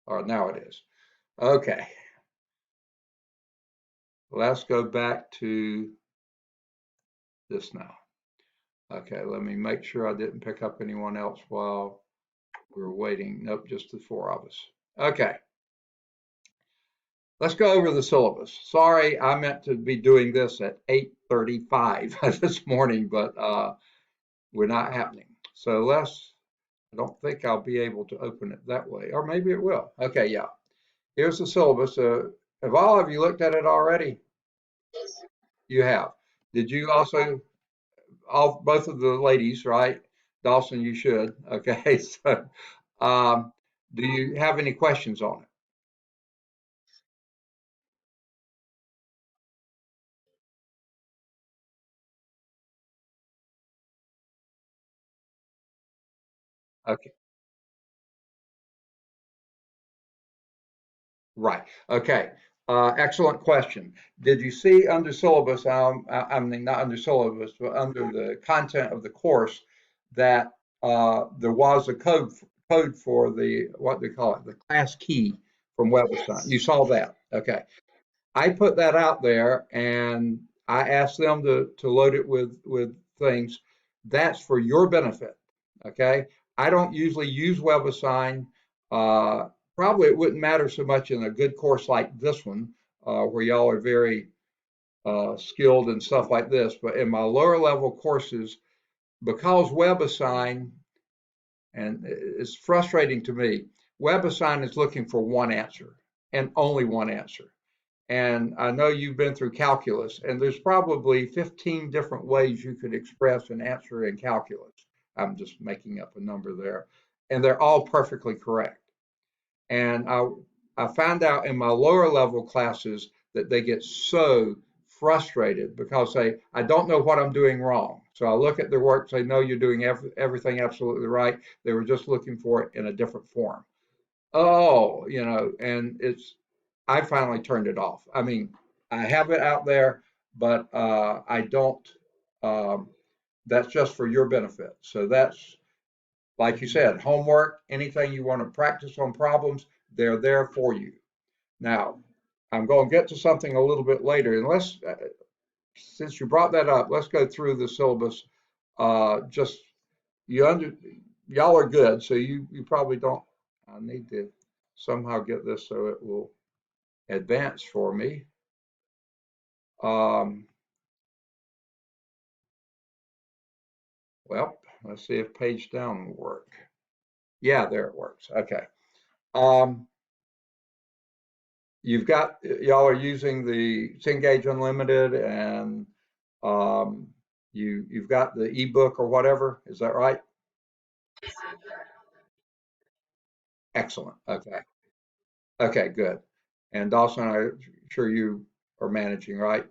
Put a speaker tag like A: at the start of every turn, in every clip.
A: or now it is. Okay, let's go back to this now. Okay, let me make sure I didn't pick up anyone else while we're waiting. Nope, just the four of us. Okay, let's go over the syllabus. Sorry, I meant to be doing this at 8:35 this morning, but we're not happening. So I don't think I'll be able to open it that way, or maybe it will. Okay, yeah. Here's the syllabus. Have all of you looked at it already? You have. Did you also, both of the ladies, right? Dawson, you should. Okay, so um, do you have any questions on it? Okay, right. Okay. Excellent question. Did you see under syllabus, I mean, not under syllabus, but under the content of the course, that there was a code for the, what they call it, the class key from WebAssign? You saw that. Okay. I put that out there and I asked them to load it with things. That's for your benefit. Okay. I don't usually use WebAssign. Uh, Probably it wouldn't matter so much in a good course like this one, where y'all are very skilled and stuff like this. But in my lower level courses, because WebAssign, and it's frustrating to me, WebAssign is looking for one answer and only one answer. And I know you've been through calculus, and there's probably 15 different ways you could express an answer in calculus. I'm just making up a number there. And they're all perfectly correct. And I found out in my lower level classes that they get so frustrated because I don't know what I'm doing wrong. So I look at their work, say, no, you're doing everything absolutely right. They were just looking for it in a different form. Oh, and I finally turned it off. I mean, I have it out there, but I don't. Um, that's just for your benefit. So that's, like you said, homework, anything you want to practice on problems, they're there for you. Now, I'm going to get to something a little bit later, and since you brought that up, let's go through the syllabus. Just you under, y'all are good, so you probably don't. I need to somehow get this so it will advance for me. Um, well, let's see if page down will work. Yeah, there it works. Okay. Um, y'all are using the Cengage Unlimited, and um, you've got the ebook or whatever. Is that right? Excellent. Okay. Okay, good. And Dawson, I'm sure you are managing, right?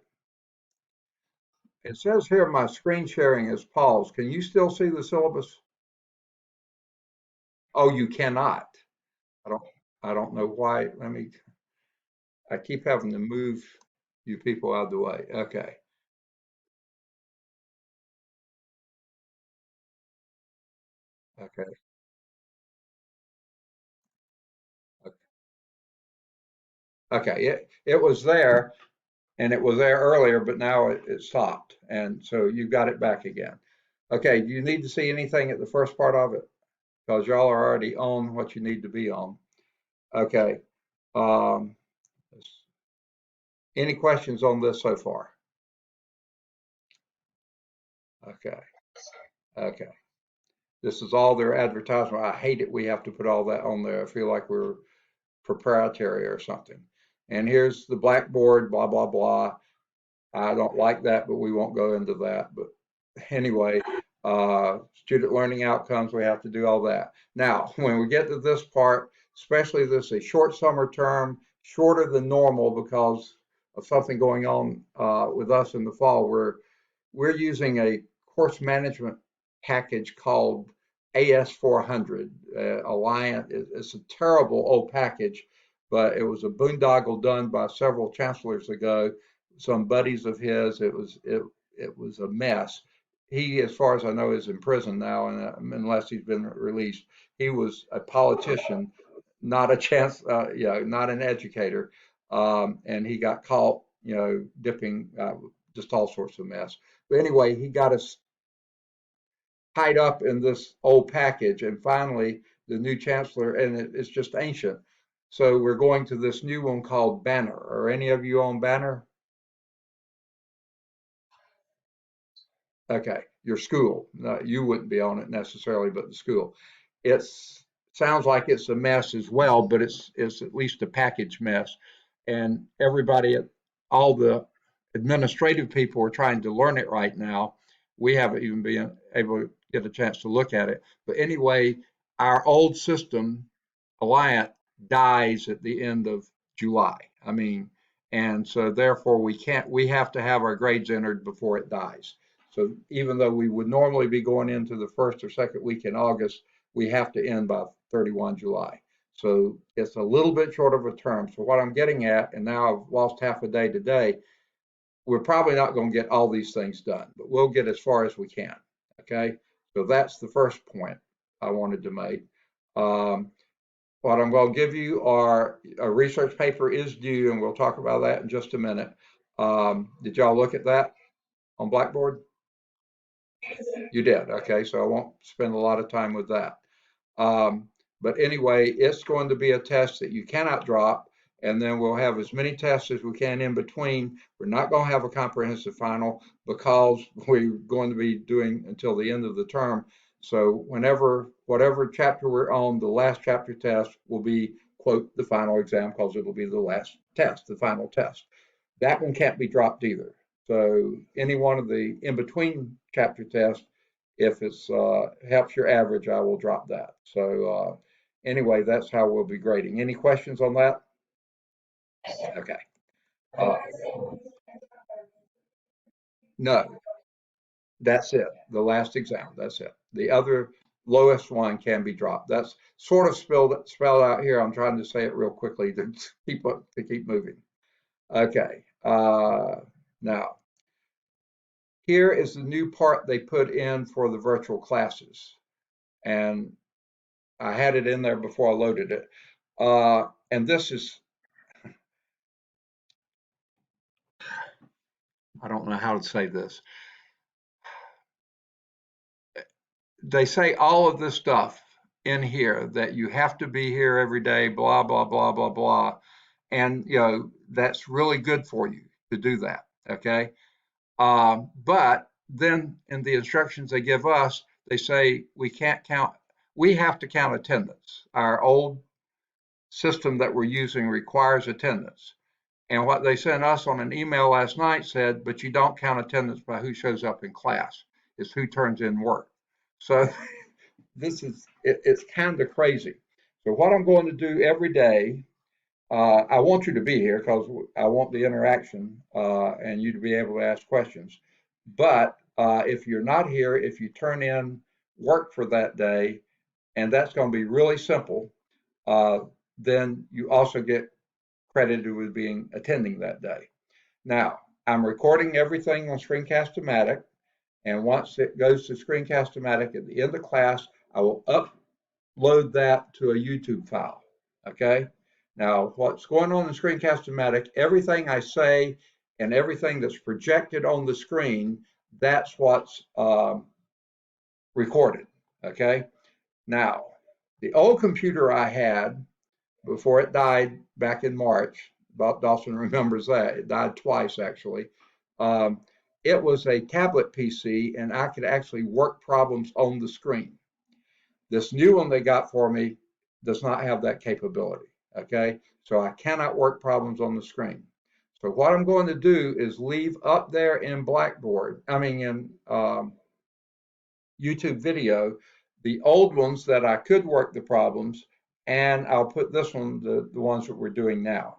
A: It says here my screen sharing is paused. Can you still see the syllabus? Oh, you cannot. I don't I don't know why. I keep having to move you people out of the way. Okay. Okay. Okay. It was there and it was there earlier, but now it stopped. And so you got it back again. Okay. Do you need to see anything at the first part of it? Because y'all are already on what you need to be on. Okay. Um, any questions on this so far? Okay. Okay. This is all their advertisement. I hate it. We have to put all that on there. I feel like we're proprietary or something. And here's the blackboard, blah, blah, blah. I don't like that, but we won't go into that. But anyway, student learning outcomes, we have to do all that. Now, when we get to this part, especially this is a short summer term, shorter than normal because of something going on with us in the fall, we're using a course management package called AS400. Alliant. It's a terrible old package, but it was a boondoggle done by several chancellors ago. Some buddies of his. It was a mess. He, as far as I know, is in prison now, and unless he's been released, he was a politician not a chance, not an educator. And he got caught, dipping just all sorts of mess. But anyway, he got us tied up in this old package. And finally, the new chancellor, and it's just ancient. So we're going to this new one called Banner. Are any of you on Banner? Okay, your school. You wouldn't be on it necessarily, but the school. It's sounds like it's a mess as well, but it's at least a package mess. And everybody at all the administrative people are trying to learn it right now. We haven't even been able to get a chance to look at it. But anyway, our old system, Alliant, dies at the end of July. I mean, and so therefore we have to have our grades entered before it dies. So even though we would normally be going into the first or second week in August, we have to end by 31 July. So it's a little bit short of a term. So what I'm getting at, and now I've lost half a day today, we're probably not going to get all these things done, but we'll get as far as we can. Okay. So that's the first point I wanted to make. What I'm going to give you are a research paper is due, and we'll talk about that in just a minute. Did y'all look at that on Blackboard? You did. Okay. So I won't spend a lot of time with that. But anyway, it's going to be a test that you cannot drop. And then we'll have as many tests as we can in between. We're not going to have a comprehensive final because we're going to be doing until the end of the term. So whatever chapter we're on, the last chapter test will be, quote, the final exam because it'll be the last test, the final test. That one can't be dropped either. So any one of the in-between chapter tests, if it's helps your average, I will drop that. So anyway, that's how we'll be grading. Any questions on that? Okay. Uh, no, that's it. The last exam. That's it. The other lowest one can be dropped. That's sort of spelled out here. I'm trying to say it real quickly to keep moving. Okay. Now here is the new part they put in for the virtual classes, and I had it in there before I loaded it. And this is, I don't know how to say this. They say all of this stuff in here that you have to be here every day, blah, blah, blah, blah, blah. And, that's really good for you to do that. Okay. But then in the instructions they give us, they say we have to count attendance. Our old system that we're using requires attendance. And what they sent us on an email last night said, but you don't count attendance by who shows up in class. It's who turns in work. So it's kind of crazy. So what I'm going to do every day, I want you to be here because I want the interaction and you to be able to ask questions. But if you're not here, if you turn in work for that day, and that's going to be really simple, uh, then you also get credited with being attending that day. Now, I'm recording everything on Screencast-O-Matic, and once it goes to Screencast-O-Matic at the end of class, I will upload that to a YouTube file. Okay. Now, what's going on in Screencast-O-Matic, everything I say and everything that's projected on the screen, that's what's recorded. Okay. Now, the old computer I had before it died back in March, Bob Dawson remembers that. It died twice, actually. Um, it was a tablet PC, and I could actually work problems on the screen. This new one they got for me does not have that capability. Okay, so I cannot work problems on the screen. So what I'm going to do is leave up there in Blackboard, I mean in YouTube video, the old ones that I could work the problems, and I'll put this one, the ones that we're doing now.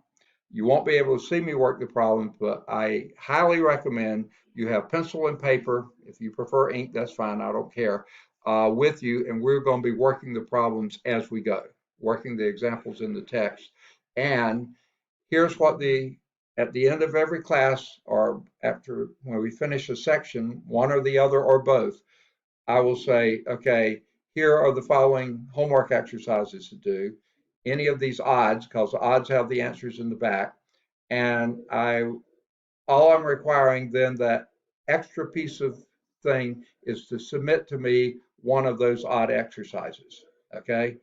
A: You won't be able to see me work the problems, but I highly recommend you have pencil and paper. If you prefer ink, that's fine. I don't care. With you, and we're going to be working the problems as we go, working the examples in the text. And here's what at the end of every class, or after when we finish a section, one or the other or both, I will say, okay, here are the following homework exercises to do. any of these odds, because the odds have the answers in the back. And all I'm requiring then, that extra piece of thing, is to submit to me one of those odd exercises, okay,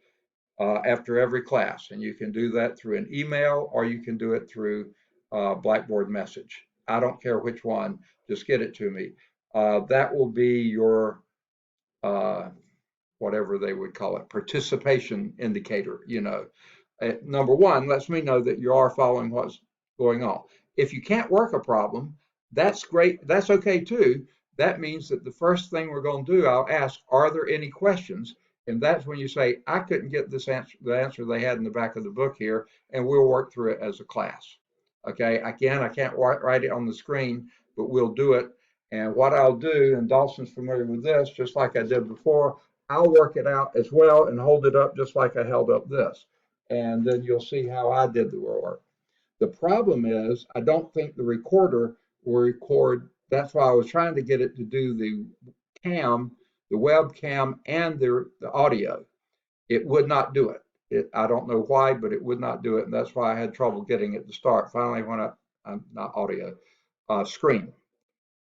A: after every class. And you can do that through an email, or you can do it through Blackboard message. I don't care which one, just get it to me. That will be your uh, whatever they would call it, participation indicator. Number one, lets me know that you are following what's going on. If you can't work a problem, that's great. That's okay too. That means that the first thing we're going to do, I'll ask, are there any questions? And that's when you say, I couldn't get this answer, the answer they had in the back of the book here, and we'll work through it as a class. Okay, again, I can't write it on the screen, but we'll do it. And what I'll do, and Dawson's familiar with this, just like I did before, I'll work it out as well and hold it up just like I held up this. And then you'll see how I did the work. The problem is, I don't think the recorder will record. That's why I was trying to get it to do the cam, the webcam, and the audio. It would not do it. I don't know why, but it would not do it. And that's why I had trouble getting it to start. Finally, when not audio,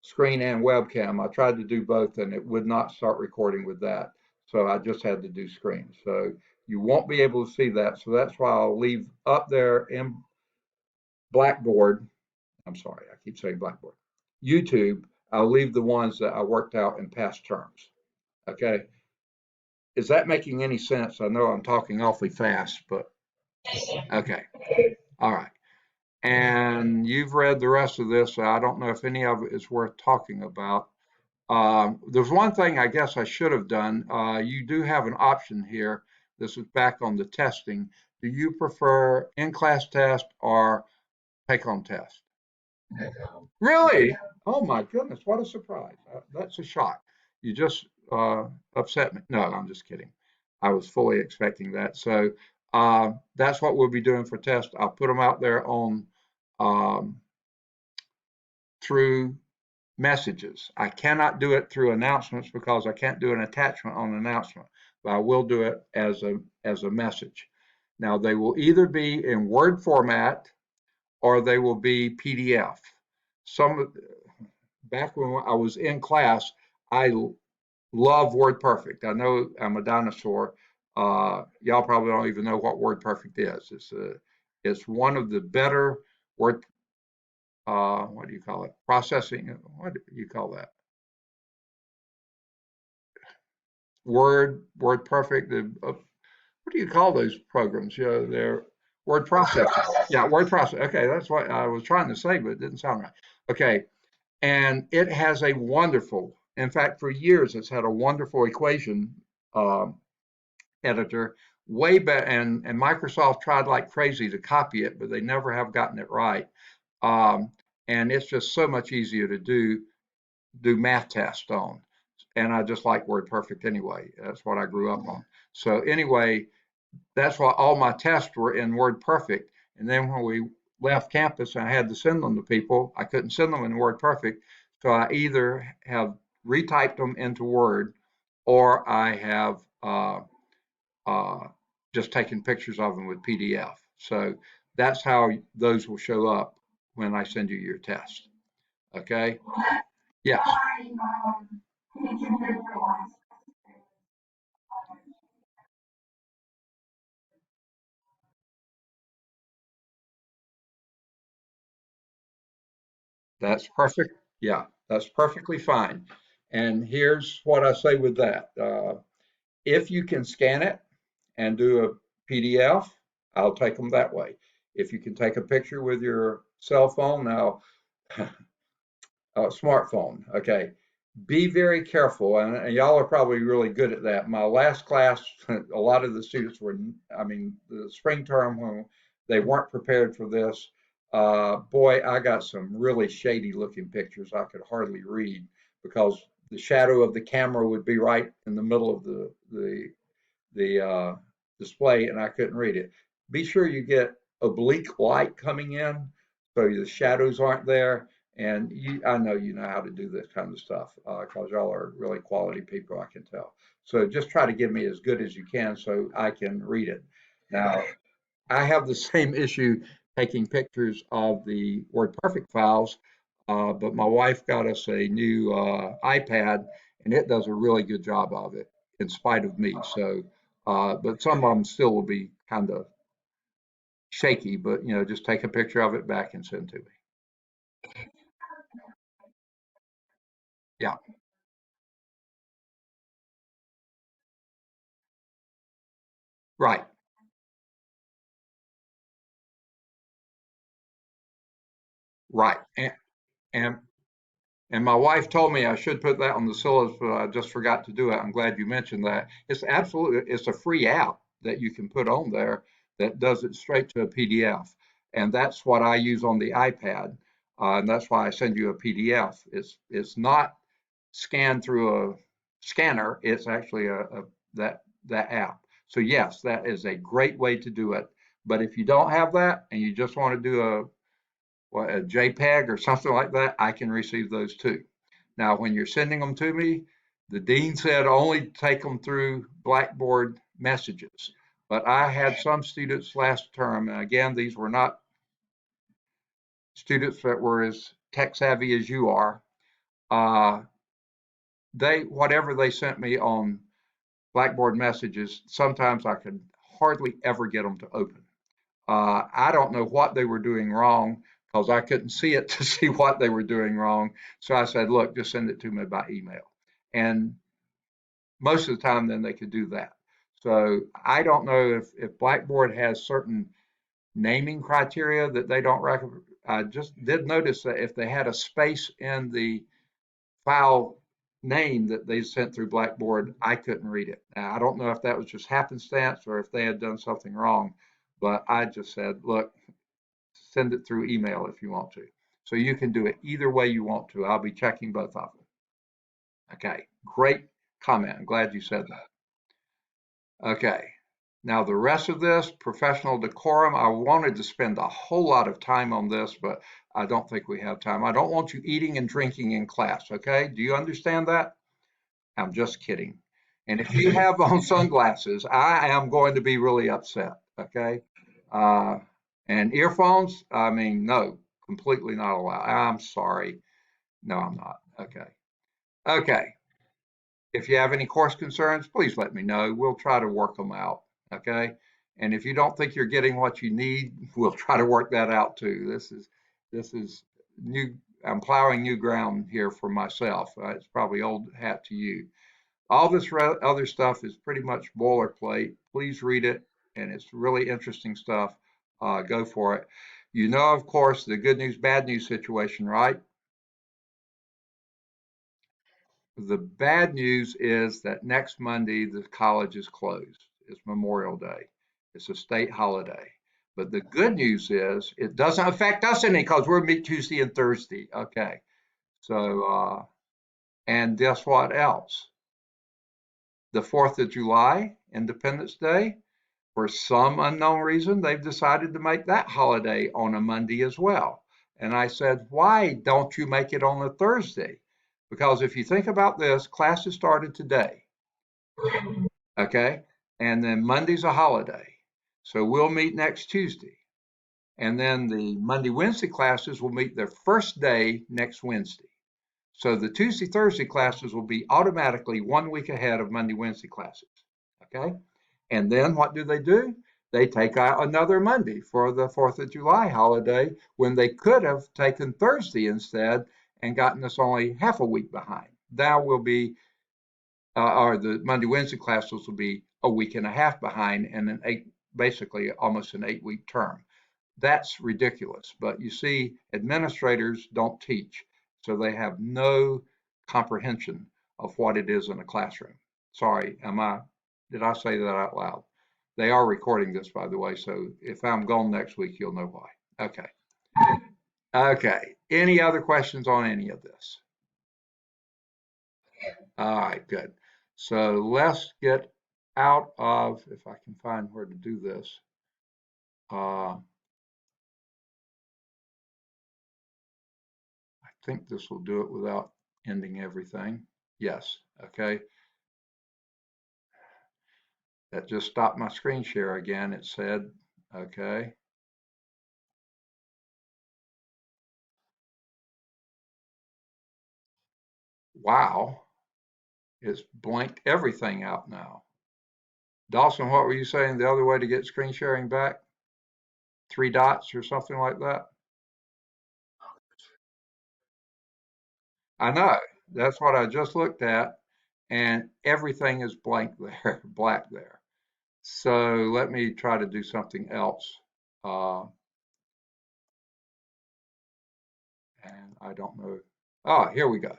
A: screen and webcam. I tried to do both and it would not start recording with that. So I just had to do screen. So you won't be able to see that. So that's why I'll leave up there in Blackboard. I'm sorry, I keep saying Blackboard. YouTube, I'll leave the ones that I worked out in past terms. Okay. Is that making any sense? I know I'm talking awfully fast, but okay. All right. And you've read the rest of this, so I don't know if any of it is worth talking about. There's one thing I guess I should have done. You do have an option here. This is back on the testing. Do you prefer in-class test or take-home test? Really? Oh my goodness, what a surprise. That's a shock. You just upset me. No, I'm just kidding. I was fully expecting that. So that's what we'll be doing for test. I'll put them out there on um, through messages. I cannot do it through announcements because I can't do an attachment on an announcement, but I will do it as a message. Now they will either be in Word format or they will be PDF. Some Back when I was in class, I love WordPerfect. I know I'm a dinosaur. Y'all probably don't even know what WordPerfect is. It's one of the better word what do you call it? Processing. What do you call that? Word Perfect. What do you call those programs? They're word processing. Yeah, word processing. Okay, that's what I was trying to say, but it didn't sound right. Okay, and it has a wonderful. In fact, for years it's had a wonderful equation um, editor. Way better, and Microsoft tried like crazy to copy it, but they never have gotten it right. Um, and it's just so much easier to do math tests on. And I just like WordPerfect anyway. That's what I grew up on. So anyway, that's why all my tests were in WordPerfect. And then when we left campus and I had to send them to people, I couldn't send them in WordPerfect. So I either have retyped them into Word or I have uh, just taken pictures of them with PDF. So that's how those will show up when I send you your test. Okay? Yes. That's perfect. Yeah, that's perfectly fine. And here's what I say with that. If you can scan it and do a PDF, I'll take them that way. If you can take a picture with your cell phone, now, smartphone, okay, be very careful. And y'all are probably really good at that. My last class, a lot of the students were, I mean, the spring term when they weren't prepared for this, boy, I got some really shady looking pictures I could hardly read because the shadow of the camera would be right in the middle of the display and I couldn't read it. Be sure you get oblique light coming in so the shadows aren't there. And I know you know how to do this kind of stuff because y'all are really quality people, I can tell. So just try to give me as good as you can so I can read it. Now, I have the same issue taking pictures of the WordPerfect files, but my wife got us a new iPad, and it does a really good job of it, in spite of me. So, but some of them still will be kind of shaky. But just take a picture of it back and send to me. Yeah, right, right. And And my wife told me I should put that on the syllabus, but I just forgot to do it. I'm glad you mentioned that. It's a free app that you can put on there that does it straight to a PDF. And that's what I use on the iPad. And that's why I send you a PDF. It's not scanned through a scanner. It's actually that app. So yes, that is a great way to do it. But if you don't have that and you just want to do a JPEG or something like that, I can receive those too. Now, when you're sending them to me, the dean said only take them through Blackboard messages. But I had some students last term, and again, these were not students that were as tech savvy as you are. Uh, whatever they sent me on Blackboard messages, sometimes I could hardly ever get them to open. I don't know what they were doing wrong because I couldn't see it to see what they were doing wrong. So I said, look, just send it to me by email. And most of the time, then they could do that. So I don't know if Blackboard has certain naming criteria that they don't recommend. I just did notice that if they had a space in the file name that they sent through Blackboard, I couldn't read it. Now, I don't know if that was just happenstance or if they had done something wrong, but I just said, look, send it through email if you want to. So you can do it either way you want to. I'll be checking both of them. Okay, great comment. I'm glad you said that. Okay, now the rest of this, professional decorum, I wanted to spend a whole lot of time on this, but I don't think we have time. I don't want you eating and drinking in class, okay? Do you understand that? I'm just kidding. And if you have on sunglasses, I am going to be really upset, okay? Uh, and earphones, I mean, no, completely not allowed. I'm sorry. No, I'm not. Okay. Okay. If you have any course concerns, please let me know. We'll try to work them out. Okay. And if you don't think you're getting what you need, we'll try to work that out too. This is new. I'm plowing new ground here for myself. It's probably old hat to you. All this other stuff is pretty much boilerplate. Please read it, and it's really interesting stuff. Go for it. You know, of course, the good news, bad news situation, right? The bad news is that next Monday the college is closed. It's Memorial Day. It's a state holiday. But the good news is it doesn't affect us any because we're meet Tuesday and Thursday. Okay. So, and guess what else? The 4th of July, Independence Day, for some unknown reason, they've decided to make that holiday on a Monday as well. And I said, why don't you make it on a Thursday? Because if you think about this, classes started today. Okay. And then Monday's a holiday. So we'll meet next Tuesday. And then the Monday, Wednesday classes will meet their first day next Wednesday. So the Tuesday, Thursday classes will be automatically 1 week ahead of Monday, Wednesday classes. Okay. And then what do? They take out another Monday for the 4th of July holiday when they could have taken Thursday instead and gotten us only half a week behind. Now we'll be or the Monday, Wednesday classes will be a week and a half behind and basically almost an 8 week term. That's ridiculous. But you see, administrators don't teach, so they have no comprehension of what it is in a classroom. Sorry, did I say that out loud? They are recording this, by the way, so if I'm gone next week, you'll know why. Okay. Okay. Any other questions on any of this? All right, good. So let's get out of, if I can find where to do this. I think this will do it without ending everything. Yes, okay. That just stopped my screen share again. It said, okay. Wow. It's blanked everything out now. Dawson, what were you saying the other way to get screen sharing back? Three dots or something like that? I know. That's what I just looked at, and everything is blank there, black there. So let me try to do something else. Uh, and I don't know. Ah, here we go.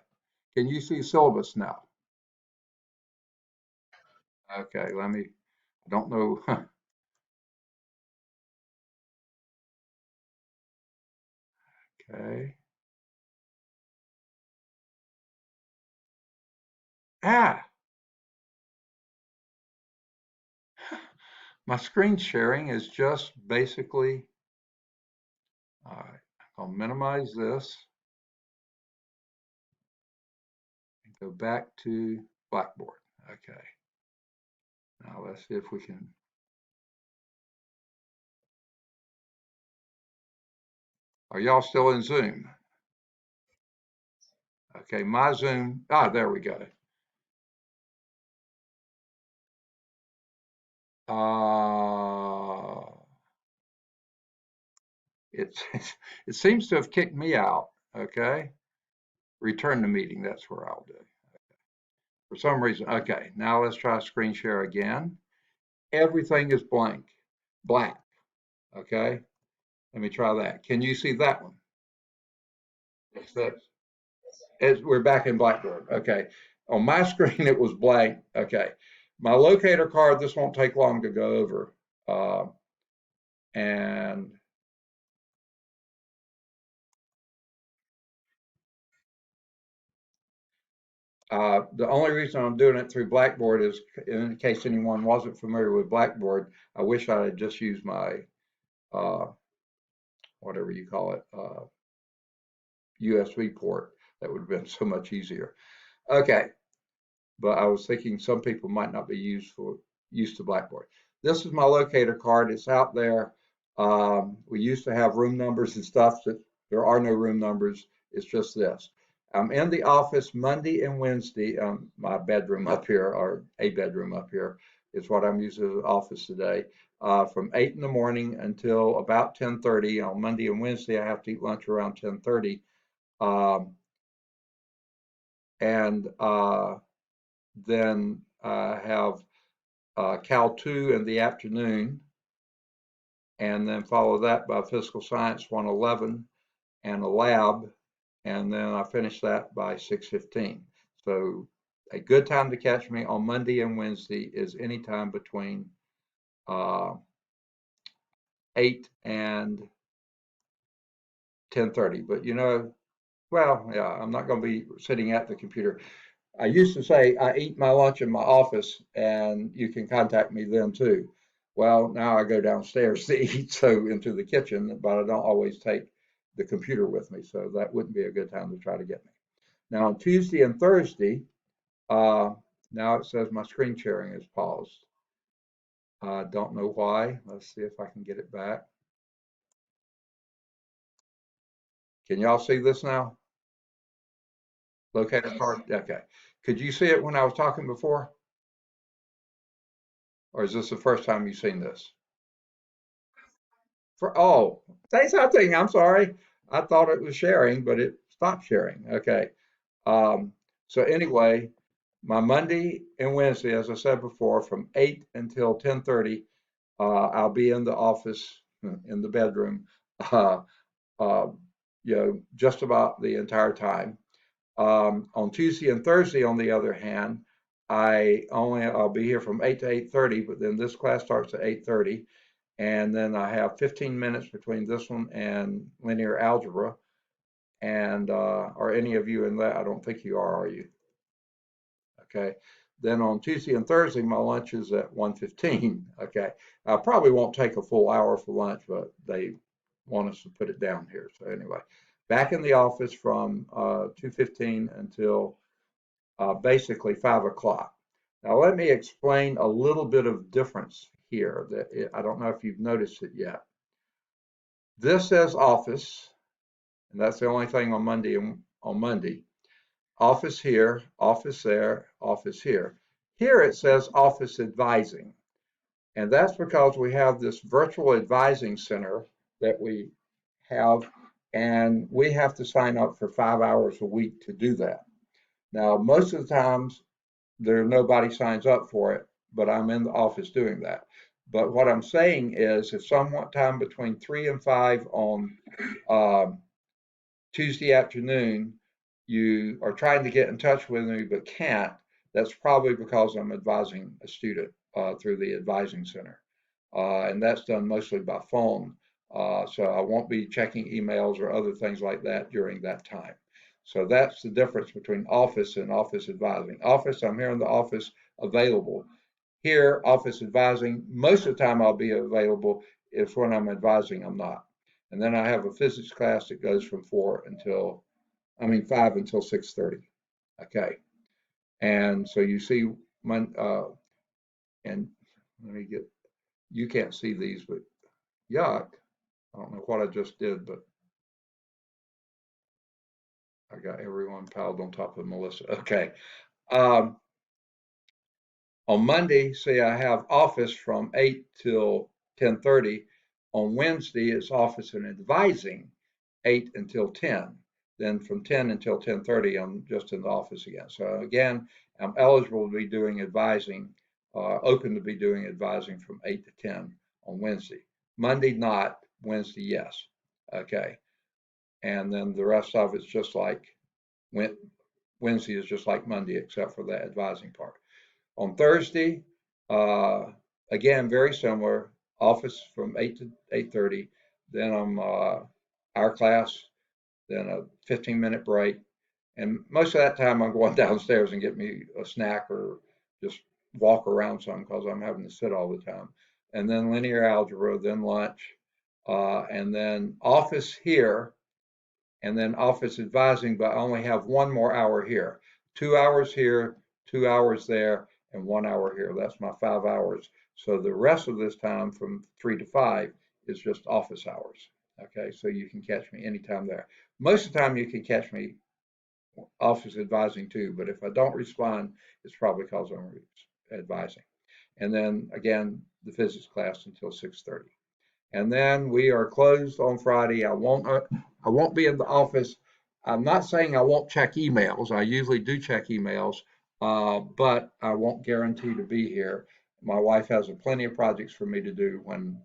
A: Can you see syllabus now? Okay, I don't know. Okay. Ah, my screen sharing is just basically, all right, I'll minimize this and go back to Blackboard. Okay. Now let's see if we can. Are y'all still in Zoom? Okay, my Zoom. Ah, there we go. Uh, it's it seems to have kicked me out. Okay, return to meeting. That's where I'll do. For some reason. Okay, now let's try screen share again. Everything is black. Okay, let me try that. Can you see that one? It's that. We're back in Blackboard. Okay, on my screen it was blank. Okay, my locator card. This won't take long to go over. And the only reason I'm doing it through Blackboard is in case anyone wasn't familiar with Blackboard. I wish I had just used my uh, whatever you call it USB port. That would have been so much easier. Okay, but I was thinking some people might not be used to Blackboard. This is my locator card. It's out there. We used to have room numbers and stuff. That there are no room numbers. It's just this. I'm in the office Monday and Wednesday. My bedroom up here, or a bedroom up here, is what I'm using as an office today. From 8 in the morning until about 10:30 on Monday and Wednesday. I have to eat lunch around 10:30, um, and then have Cal 2 in the afternoon, and then follow that by Physical Science 111 and a lab, and then I finish that by 6:15. So a good time to catch me on Monday and Wednesday is anytime between uh, 8 and 10:30. But well, yeah, I'm not going to be sitting at the computer. I used to say I eat my lunch in my office and you can contact me then too. Well, now I go downstairs to eat, so into the kitchen, but I don't always take the computer with me, so that wouldn't be a good time to try to get me. Now on Tuesday and Thursday, uh, now it says my screen sharing is paused. I don't know why. Let's see if I can get it back. Can y'all see this now? Locator card? Okay. Could you see it when I was talking before? Or is this the first time you've seen this? Oh, say something. I'm sorry. I thought it was sharing, but it stopped sharing. Okay. Um, so anyway, my Monday and Wednesday, as I said before, from 8 until 10:30, I'll be in the office in the bedroom, uh, uh, just about the entire time. On Tuesday and Thursday, on the other hand, I'll be here from 8 to 8:30, but then this class starts at 8:30. And then I have 15 minutes between this one and linear algebra. And are any of you in that? I don't think you are you? Okay. Then on Tuesday and Thursday, my lunch is at 1:15. Okay. I probably won't take a full hour for lunch, but they want us to put it down here. So anyway, back in the office from 2:15 until basically 5 o'clock. Now let me explain a little bit of difference here that I don't know if you've noticed it yet. This says office, and that's the only thing on Monday on Monday. Office here, office there, office here. Here it says office advising. And that's because we have this virtual advising center that we have, and we have to sign up for 5 hours a week to do that. Now, most of the times nobody signs up for it, but I'm in the office doing that. But what I'm saying is if sometime between 3 and 5 on um, Tuesday afternoon, you are trying to get in touch with me but can't, that's probably because I'm advising a student through the advising center. And that's done mostly by phone. So I won't be checking emails or other things like that during that time. So that's the difference between office and office advising. Office, I'm here in the office available. Here, office advising, most of the time I'll be available. If when I'm advising, I'm not. And then I have a physics class that goes from 5 until 6:30. Okay. And so you see my, and let me get, you can't see these, but yuck. I don't know what I just did, but I got everyone piled on top of Melissa. Okay. Um, on Monday, say I have office from 8 till 10:30. On Wednesday, it's office and advising 8 until 10. Then from 10 until 10:30, I'm just in the office again. So again, I'm eligible to be doing advising, open to be doing advising from 8 to 10 on Wednesday. Monday, not. Wednesday, yes. Okay. And then the rest of it's just like Wednesday is just like Monday, except for that advising part. On Thursday, uh, again, very similar, office from 8 to 8:30. Then I'm our class, then a 15-minute break. And most of that time I'm going downstairs and get me a snack or just walk around some because I'm having to sit all the time. And then linear algebra, then lunch, and then office here, and then office advising, but I only have one more hour here. 2 hours here, 2 hours there, and 1 hour here. That's my 5 hours. So the rest of this time from 3 to 5 is just office hours. Okay, so you can catch me anytime there. Most of the time you can catch me office advising too, but if I don't respond, it's probably because I'm advising. And then again, the physics class until 6:30. And then we are closed on Friday. I won't be in the office. I'm not saying I won't check emails. I usually do check emails, but I won't guarantee to be here. My wife has plenty of projects for me to do when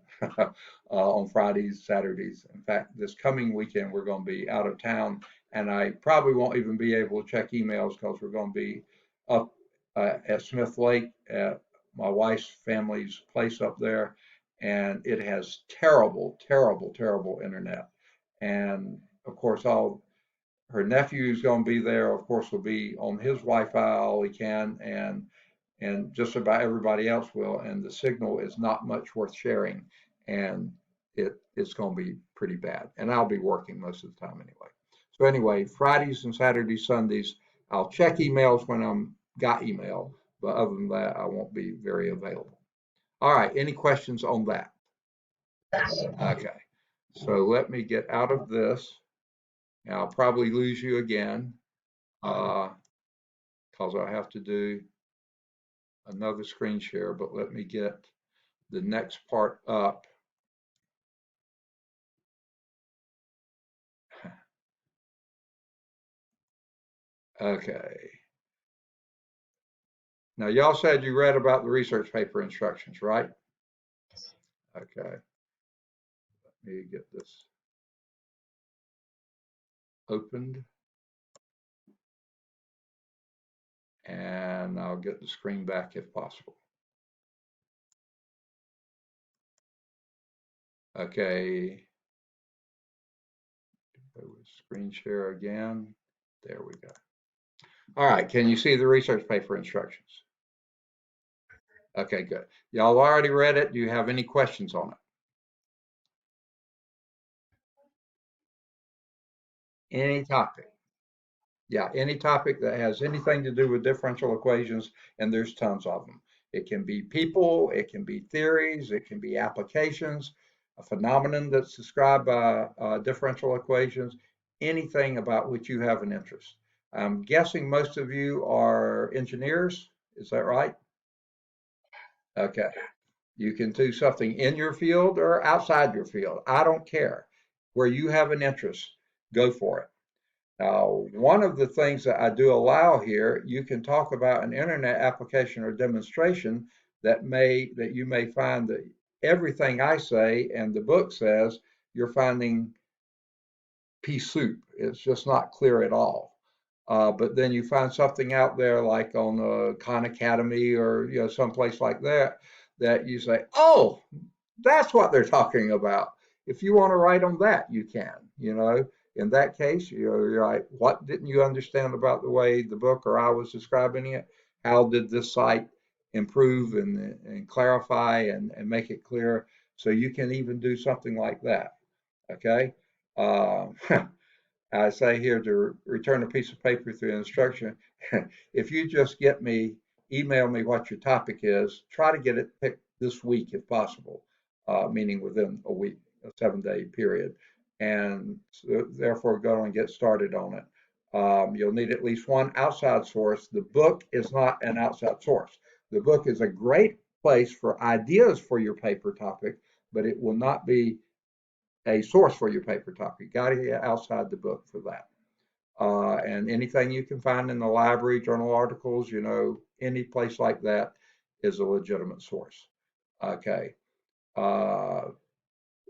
A: on Fridays, Saturdays. In fact, this coming weekend we're going to be out of town, and I probably won't even be able to check emails because we're going to be up at Smith Lake at my wife's family's place up there, and it has terrible, terrible, terrible internet. And of course, all her nephew's going to be there. Of course, will be on his Wi-Fi all he can, and just about everybody else will. And the signal is not much worth sharing, and it's going to be pretty bad. And I'll be working most of the time anyway. So anyway, Fridays and Saturdays, Sundays, I'll check emails when I'm got email, but other than that, I won't be very available. All right, any questions on that? Okay, so let me get out of this. Now I'll probably lose you again because I have to do another screen share, but let me get the next part up. Okay. Now y'all said you read about the research paper instructions, right? Okay. Let me get this opened and I'll get the screen back if possible. Okay. Screen share again. There we go. All right. Can you see the research paper instructions? Okay, good. Y'all already read it. Do you have any questions on it? Any topic? Yeah, any topic that has anything to do with differential equations, and there's tons of them. It can be people, it can be theories, it can be applications, a phenomenon that's described by differential equations, anything about which you have an interest. I'm guessing most of you are engineers. Is that right? Okay. You can do something in your field or outside your field. I don't care. Where you have an interest, go for it. Now, one of the things that I do allow here, you can talk about an internet application or demonstration that you may find that everything I say and the book says, you're finding pea soup. It's just not clear at all. But then you find something out there like on Khan Academy or someplace like that that you say, oh, that's what they're talking about. If you want to write on that, you can. In that case, you're like, what didn't you understand about the way the book or I was describing it? How did this site improve and clarify and make it clear? So you can even do something like that. Okay. Uh, I say here to return a piece of paper through instruction. If you just email me what your topic is, try to get it picked this week if possible, meaning within a week, a 7-day period. And so therefore go and get started on it. You'll need at least one outside source. The book is not an outside source. The book is a great place for ideas for your paper topic, but it will not be a source for your paper topic. You got to get outside the book for that. And anything you can find in the library, journal articles, any place like that is a legitimate source. Okay. Uh,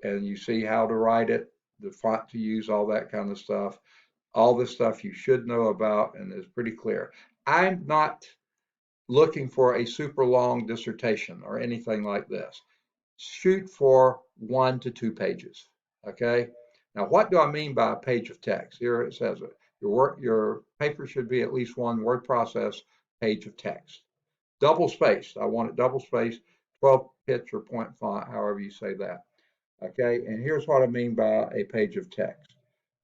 A: and you see how to write it, the font to use, all that kind of stuff. All this stuff you should know about and is pretty clear. I'm not looking for a super long dissertation or anything like this. Shoot for 1 to 2 pages. Okay. Now, what do I mean by a page of text? Here it says it. Your paper should be at least one word process page of text. Double spaced. I want it double spaced, 12 pitch or point font, however you say that. Okay. And here's what I mean by a page of text.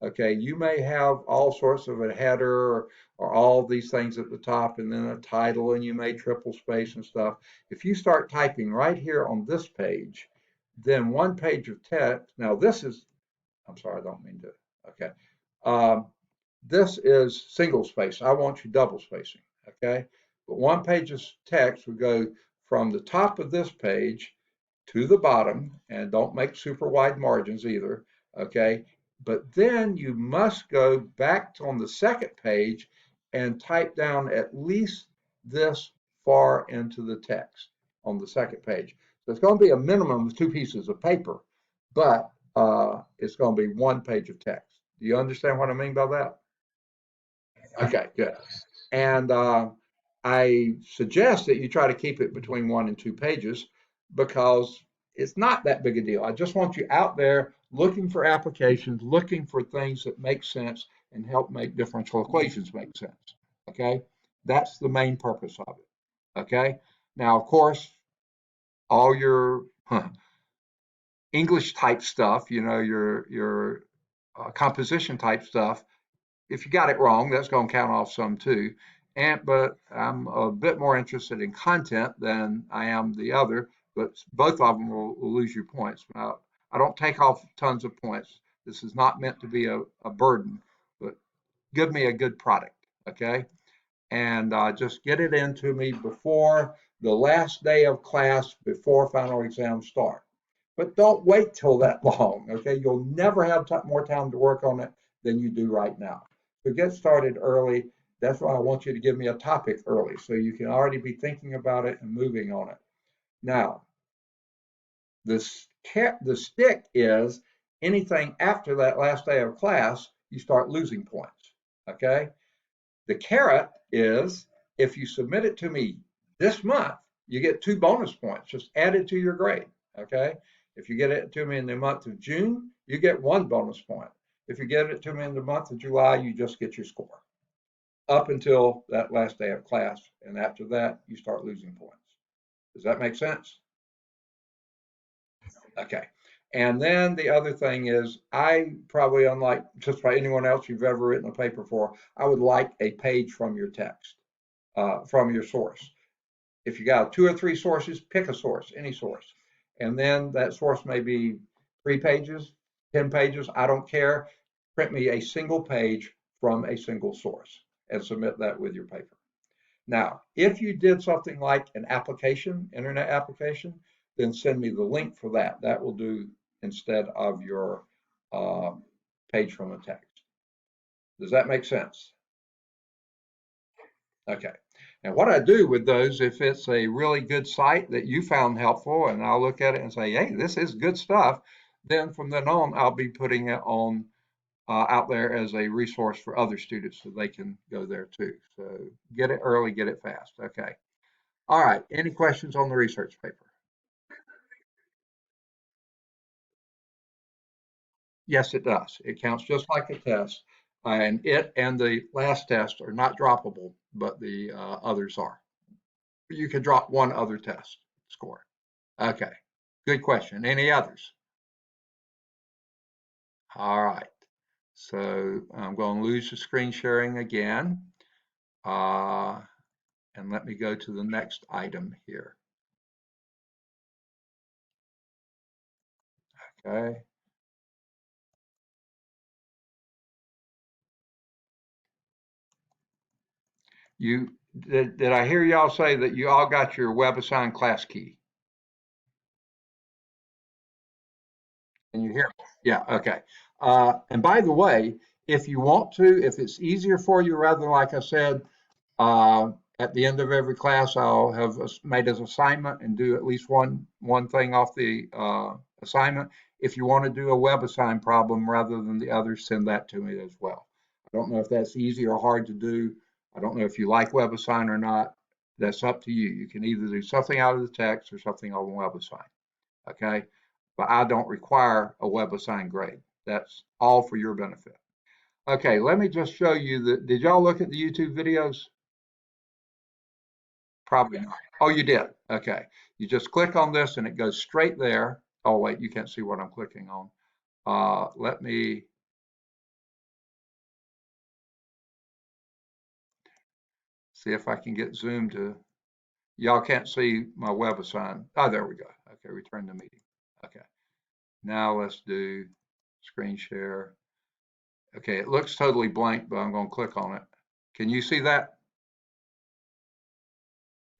A: Okay. You may have all sorts of a header or all these things at the top and then a title, and you may triple space and stuff. If you start typing right here on this page, then one page of text. Now, I'm sorry, I don't mean to. Okay. Um, this is single space. I want you double spacing. Okay. But one page of text would go from the top of this page to the bottom, and don't make super wide margins either. Okay. But then you must go back on the second page and type down at least this far into the text on the second page. So it's going to be a minimum of 2 pieces of paper, but it's going to be one page of text. Do you understand what I mean by that? Okay, good. And I suggest that you try to keep it between 1 and 2 pages because it's not that big a deal. I just want you out there looking for applications, looking for things that make sense and help make differential equations make sense. Okay, that's the main purpose of it. Okay, now of course, all your English type stuff, your composition type stuff, if you got it wrong, that's going to count off some too. But I'm a bit more interested in content than I am the other. But both of them will lose you points. Now, I don't take off tons of points. This is not meant to be a burden, but give me a good product, okay? And just get it into me before the last day of class, before final exams start. But don't wait till that long, okay? You'll never have more time to work on it than you do right now. So get started early. That's why I want you to give me a topic early so you can already be thinking about it and moving on it. Now, the stick is anything after that last day of class, you start losing points, okay? The carrot is if you submit it to me this month, you get 2 bonus points just added to your grade. Okay. If you get it to me in the month of June, you get 1 bonus point. If you get it to me in the month of July, you just get your score up until that last day of class. And after that, you start losing points. Does that make sense? Okay. And then the other thing is, I probably, unlike just about anyone else you've ever written a paper for, I would like a page from your text, from your source. If you got two or three sources, pick a source, any source. And then that source may be 3 pages, 10 pages, I don't care. Print me a single page from a single source and submit that with your paper. Now, if you did something like an application, internet application, then send me the link for that. That will do instead of your uh, page from a text. Does that make sense? Okay. And what I do with those, if it's a really good site that you found helpful, and I'll look at it and say, hey, this is good stuff, then from then on, I'll be putting it on out there as a resource for other students so they can go there too. So get it early, get it fast. Okay. All right. Any questions on the research paper? Yes, it does. It counts just like a test. And it and the last test are not droppable, but the others are. You could drop one other test score. Okay. Good question. Any others? All right. So I'm going to lose the screen sharing again. Uh, and let me go to the next item here. Okay. You did I hear y'all say that you all got your WebAssign class key? Can you hear me? Yeah, okay. And by the way, if you want to, if it's easier for you, rather than like I said, at the end of every class, I'll have made as assignment and do at least one thing off the assignment. If you want to do a web assign problem rather than the others, send that to me as well. I don't know if that's easy or hard to do. I don't know if you like web assign or not. That's up to you. You can either do something out of the text or something on web assign. Okay, but I don't require a web assigned grade. That's all for your benefit. Okay, let me just show you the, did y'all look at the YouTube videos? Probably not. Oh, you did. Okay. You just click on this and it goes straight there. Oh, wait, you can't see what I'm clicking on. Let me see if I can get Zoom to, y'all can't see my web assign. Oh, there we go. Okay, return to meeting. Okay. Now let's do screen share. Okay, it looks totally blank, but I'm going to click on it. Can you see that?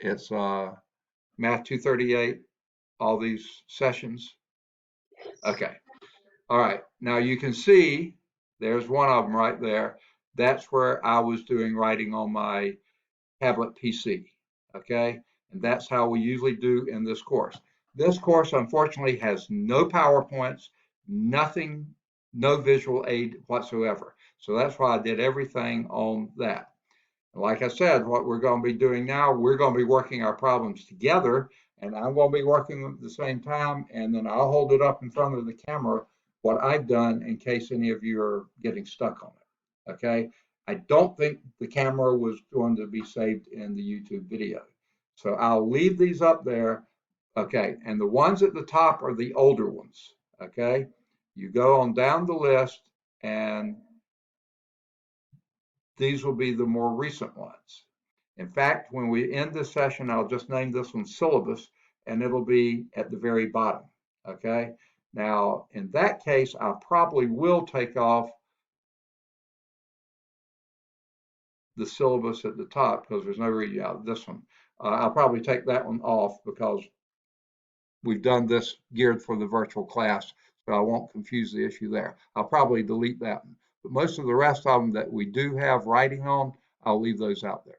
A: It's Math 238, all these sessions. Okay. All right. Now you can see there's one of them right there. That's where I was doing writing on my tablet PC. Okay. And that's how we usually do in this course. This course, unfortunately, has no PowerPoints, nothing, no visual aid whatsoever. So that's why I did everything on that. Like I said, what we're going to be doing now, we're going to be working our problems together, and I'm going to be working them at the same time, and then I'll hold it up in front of the camera, what I've done in case any of you are getting stuck on it. Okay. I don't think the camera was going to be saved in the YouTube video. So I'll leave these up there. Okay. And the ones at the top are the older ones. Okay. You go on down the list and these will be the more recent ones. In fact, when we end this session, I'll just name this one syllabus and it'll be at the very bottom. Okay. Now, in that case, I probably will take off the syllabus at the top because there's no reason, yeah, this one. I'll probably take that one off because we've done this geared for the virtual class, so I won't confuse the issue there. I'll probably delete that one. But most of the rest of them that we do have writing on, I'll leave those out there.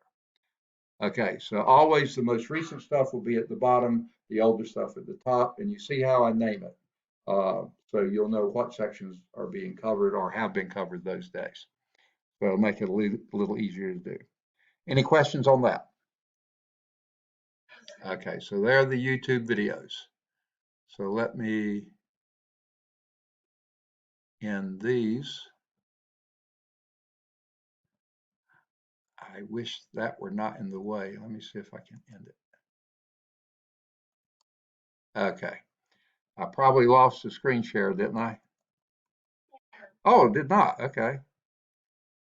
A: Okay, so always the most recent stuff will be at the bottom, the older stuff at the top, and you see how I name it. So you'll know what sections are being covered or have been covered those days. So it'll make it a little easier to do. Any questions on that? Okay, so there are the YouTube videos. So let me end these. I wish that were not in the way. Let me see if I can end it. Okay. I probably lost the screen share, didn't I? Oh, it did not. Okay.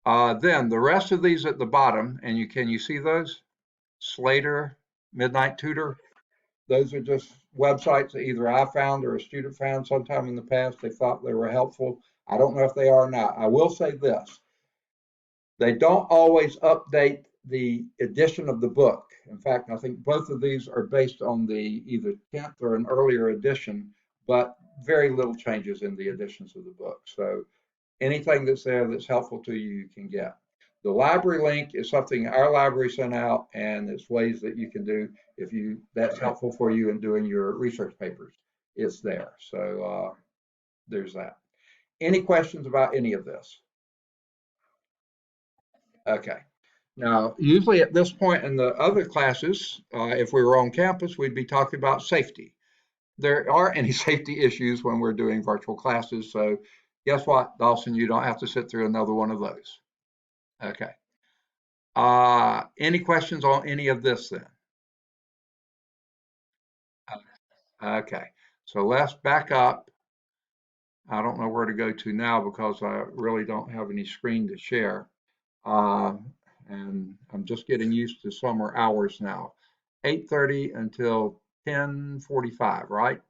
A: Then the rest of these at the bottom, and can you see those? Slater, Midnight Tutor. Those are just websites that either I found or a student found sometime in the past. They thought they were helpful. I don't know if they are or not. I will say this. They don't always update the edition of the book. In fact, I think both of these are based on the either 10th or an earlier edition, but very little changes in the editions of the book. So anything that's there that's helpful to you, you can get. The library link is something our library sent out, and it's ways that you can do if you that's helpful for you in doing your research papers. It's there. So there's that. Any questions about any of this? Okay. Now, usually at this point in the other classes, if we were on campus, we'd be talking about safety. There aren't any safety issues when we're doing virtual classes. So guess what, Dawson, you don't have to sit through another one of those. Okay. Any questions on any of this then? Okay. So let's back up. I don't know where to go to now because I really don't have any screen to share. Um, and I'm just getting used to summer hours now. 8:30 until 10:45, right?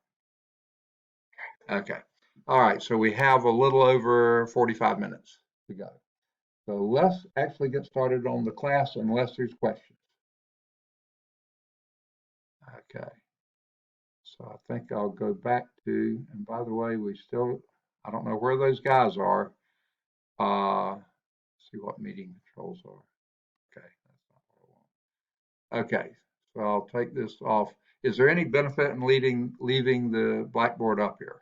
A: Okay. All right. So we have a little over 45 minutes to go. So let's actually get started on the class unless there's questions. Okay. So I think I'll go back to, and by the way, I don't know where those guys are. See what meeting controls are. Okay, that's not what I want. Okay, so I'll take this off. Is there any benefit in leaving the Blackboard up here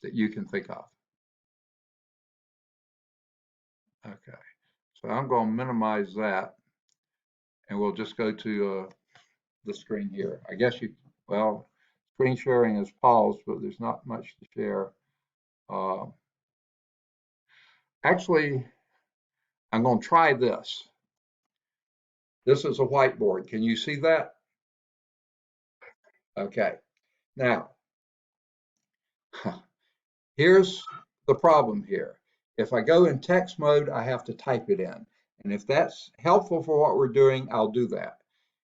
A: that you can think of? Okay, so I'm going to minimize that, and we'll just go to the screen here. I guess well, screen sharing is paused, but there's not much to share. Uh, Actually, I'm going to try this. This is a whiteboard. Can you see that? Okay. Now, here's the problem here. If I go in text mode, I have to type it in. And if that's helpful for what we're doing, I'll do that.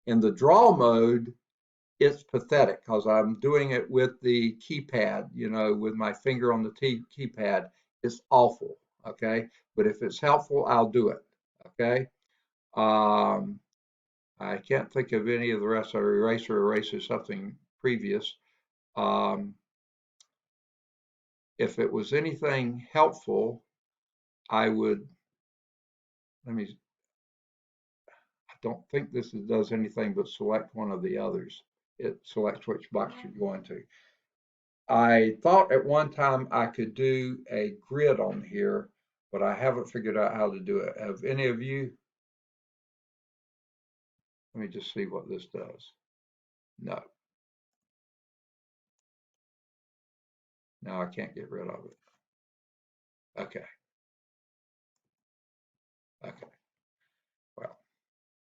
A: In the draw mode, it's pathetic because I'm doing it with the keypad, with my finger on the keypad. It's awful. Okay. But if it's helpful, I'll do it. Okay. Um, I can't think of any of the rest. Of eraser something previous. Um, if it was anything helpful, I would, let me, I don't think does anything but select one of the others. It selects which box you're going to. I thought at one time I could do a grid on here, but I haven't figured out how to do it. Have any of you? Let me just see what this does. No. No, I can't get rid of it. Okay. Okay. Well,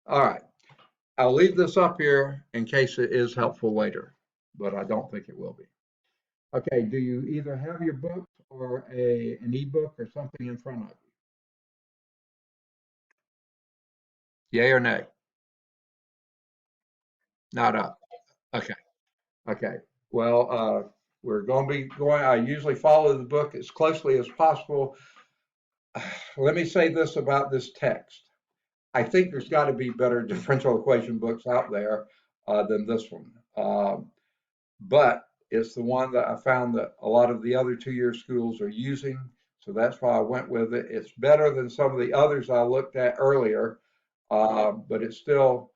A: all right. I'll leave this up here in case it is helpful later, but I don't think it will be. Okay, do you either have your books or an ebook or something in front of you? Yay or nay? Not up. Okay. Okay. Well, we're going to be going. I usually follow the book as closely as possible. Let me say this about this text. I think there's got to be better differential equation books out there than this one. But it's the one that I found that a lot of the other 2-year schools are using. So that's why I went with it. It's better than some of the others I looked at earlier, but it's still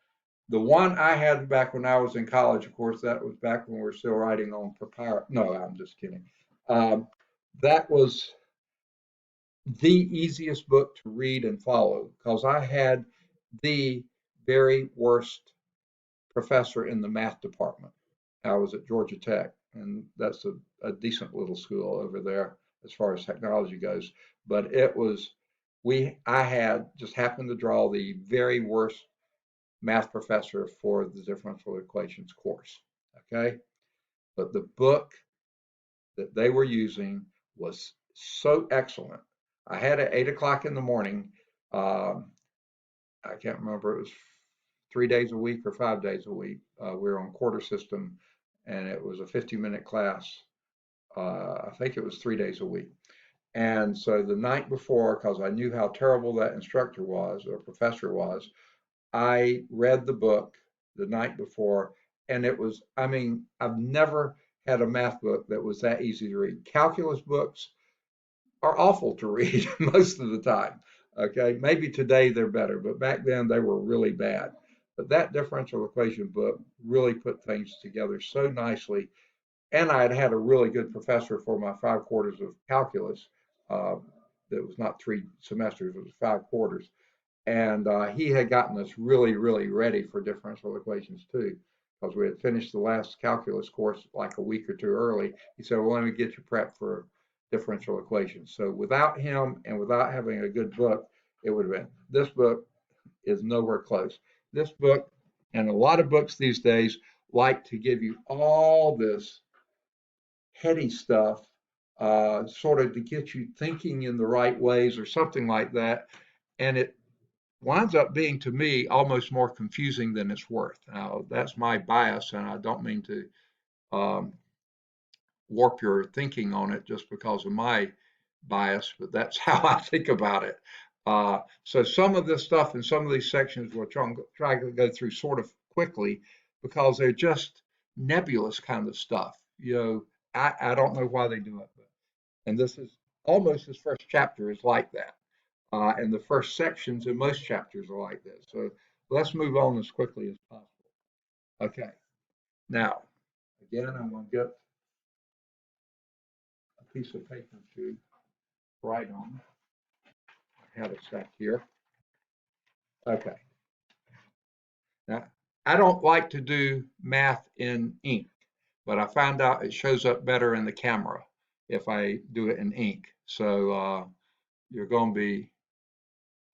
A: the one I had back when I was in college. Of course, that was back when we were still writing on papyrus. No, I'm just kidding. Um, that was the easiest book to read and follow because I had the very worst professor in the math department. I was at Georgia Tech, and that's a decent little school over there as far as technology goes. But I had just happened to draw the very worst math professor for the differential equations course. Okay. but the book that they were using was so excellent. I had it at 8 o'clock in the morning. Um, I can't remember, it was 3 days a week or 5 days a week. We were on quarter system and it was a 50-minute class. I think it was 3 days a week. And so the night before, because I knew how terrible that instructor was or professor was, I read the book the night before, and it was, I mean, I've never had a math book that was that easy to read. Calculus books are awful to read most of the time. Okay, maybe today they're better, but back then they were really bad. But that differential equation book really put things together so nicely. And I had had a really good professor for my 5 quarters of calculus. Uh, that was not 3 semesters, it was 5 quarters. And he had gotten us really, really ready for differential equations too, because we had finished the last calculus course like a week or two early. He said, well, let me get you prepped for differential equations. So without him and without having a good book, it would have been, this book is nowhere close. This book, and a lot of books these days, like to give you all this heady stuff, sort of to get you thinking in the right ways or something like that. And it winds up being, to me, almost more confusing than it's worth. Now, that's my bias, and I don't mean to um, warp your thinking on it just because of my bias, but that's how I think about it. So some of this stuff in some of these sections we'll try to go through sort of quickly because they're just nebulous kind of stuff. You know, I don't know why they do it, but, and this is almost this first chapter is like that. And the first sections in most chapters are like this. So let's move on as quickly as possible. Okay. Now, again, I'm going to get a piece of paper to write on. I have it stacked here. Okay. Now, I don't like to do math in ink, but I found out it shows up better in the camera if I do it in ink. So you're going to be,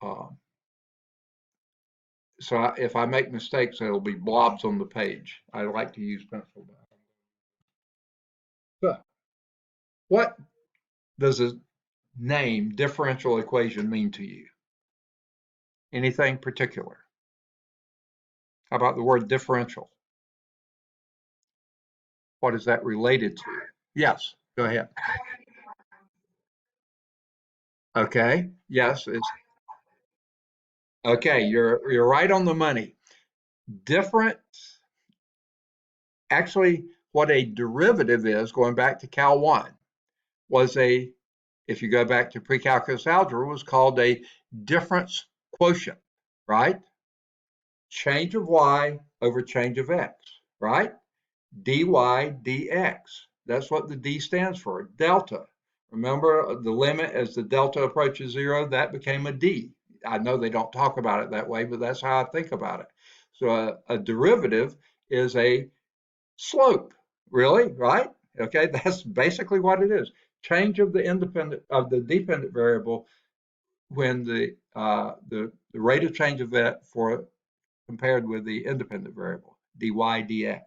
A: uh, if I make mistakes, it'll be blobs on the page. I like to use pencil. So what does the name differential equation mean to you? Anything particular? How about the word differential? What is that related to? Yes, go ahead. Okay, yes, it's okay. You're right on the money. Different, actually, what a derivative is, going back to Cal 1, was if you go back to pre-calculus algebra, was called a difference quotient, right? Change of y over change of x, right? Dy dx. That's what the d stands for, delta. Remember the limit as the delta approaches 0, that became a d. I know they don't talk about it that way, but that's how I think about it. So a derivative is a slope, really, right? Okay, that's basically what it is. Change of the dependent variable when the rate of change of that for compared with the independent variable, dy dx.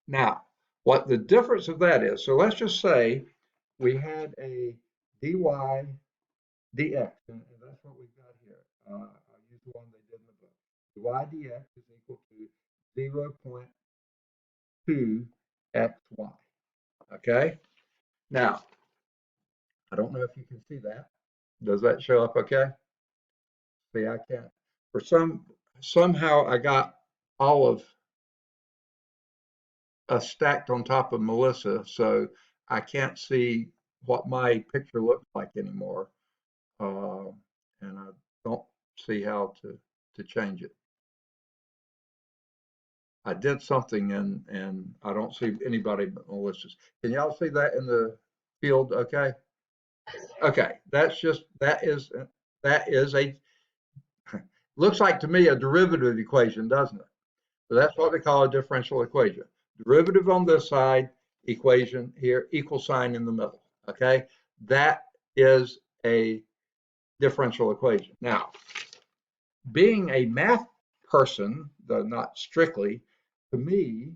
A: Now, what the difference of that is, so let's just say we had a dy dx, and that's what we've got here. I'll use the one they did in the book. Dy dx is equal to 0.2 xy. Okay? Now, I don't know if you can see that. Does that show up okay? See, I can't. Somehow I got all of stacked on top of Melissa, so I can't see what my picture looks like anymore, uh, and I don't see how to change it. I did something and I don't see anybody but Melissa's. Can y'all see that in the field? Okay. Okay. That is a looks like to me a derivative equation, doesn't it? So that's what they call a differential equation. Derivative on this side, equation here, equal sign in the middle. Okay, that is a differential equation. Now, being a math person, though not strictly, to me,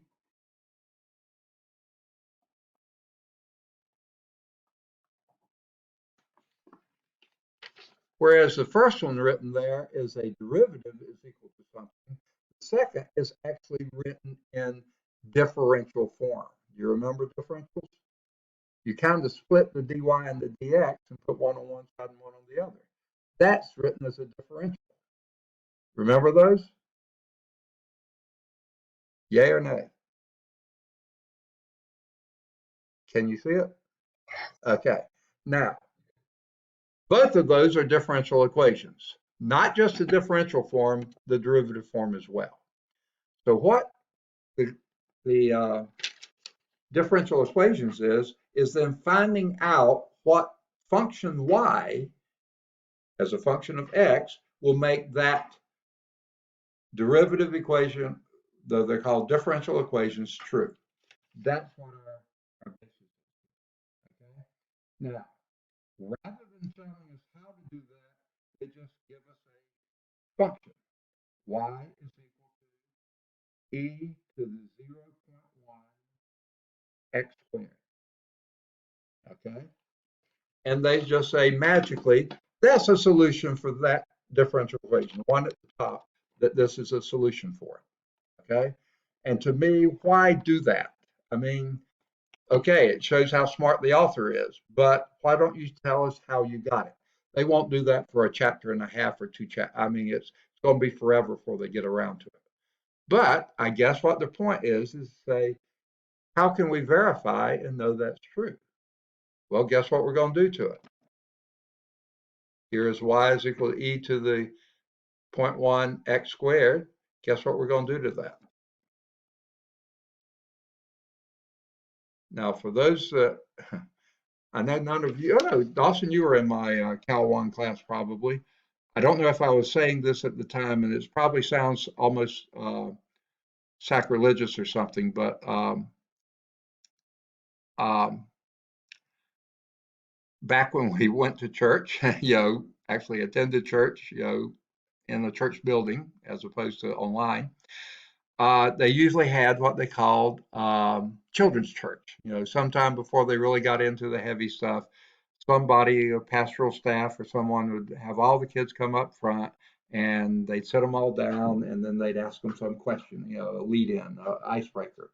A: Whereas the first one written there is a derivative is equal to something. The second is actually written in differential form. Do you remember differentials? You kind of split the dy and the dx and put one on one side and one on the other. That's written as a differential. Remember those? Yay or nay? Can you see it? Okay. Now, both of those are differential equations, not just the differential form, the derivative form as well. So what the differential equations is then finding out what function y as a function of x will make that derivative equation, though they're called differential equations, true. That's what our basis is. Okay. Now, rather than telling us how to do that, they just give us a function. Y is equal to e to the 0.1 x squared. Okay. And they just say magically, that's a solution for that differential equation, the one at the top, that this is a solution for. Okay. And to me, why do that? I mean, okay, it shows how smart the author is, but why don't you tell us how you got it? They won't do that for a chapter and a half or two chapters. I mean, it's going to be forever before they get around to it. But I guess what the point is say, how can we verify and know that's true? Well, guess what we're going to do to it? Here is y is equal to e to the 0.1 x squared. Guess what we're going to do to that? Now, for those that I know none of you, oh no, Dawson, you were in my Cal 1 class probably. I don't know if I was saying this at the time, and it probably sounds almost sacrilegious or something, but um, back when we went to church, actually attended church, in a church building as opposed to online, they usually had what they called children's church. Sometime before they really got into the heavy stuff, somebody, a pastoral staff or someone would have all the kids come up front and they'd sit them all down and then they'd ask them some question, a lead in, an icebreaker.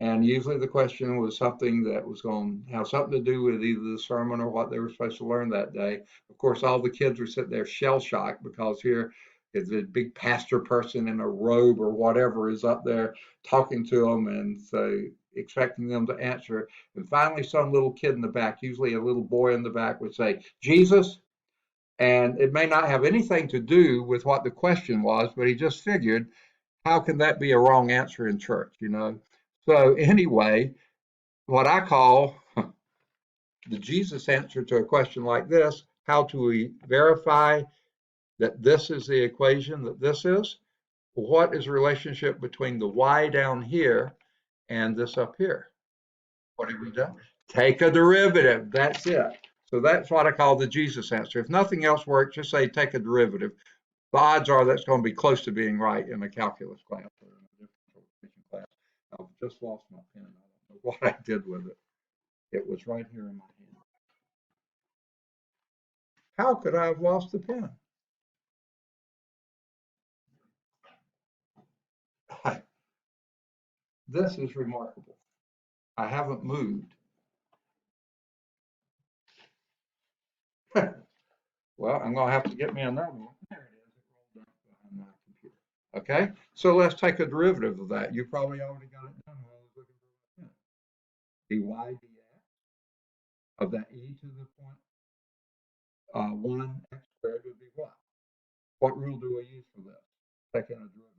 A: And usually the question was something that was going to have something to do with either the sermon or what they were supposed to learn that day. Of course, all the kids were sitting there shell shocked because here is a big pastor person in a robe or whatever is up there talking to them and so expecting them to answer. And finally, some little kid in the back, usually a little boy in the back, would say, Jesus. And it may not have anything to do with what the question was, but he just figured, how can that be a wrong answer in church? So anyway, what I call the Jesus answer to a question like this, how do we verify that this is the equation that this is? What is the relationship between the y down here and this up here? What have we done? Take a derivative. That's it. So that's what I call the Jesus answer. If nothing else works, just say take a derivative. The odds are that's going to be close to being right in a calculus class or in a differential equation class. I've just lost my pen. I don't know what I did with it. It was right here in my hand. How could I have lost the pen? This is remarkable. I haven't moved. Well, I'm going to have to get me another one. There it is. It rolled up behind my computer. Okay, so let's take a derivative of that. You probably already got it done while I was looking for my pen. dy dx of that e to the point 1 x squared would be what? What rule do I use for this? Taking a derivative.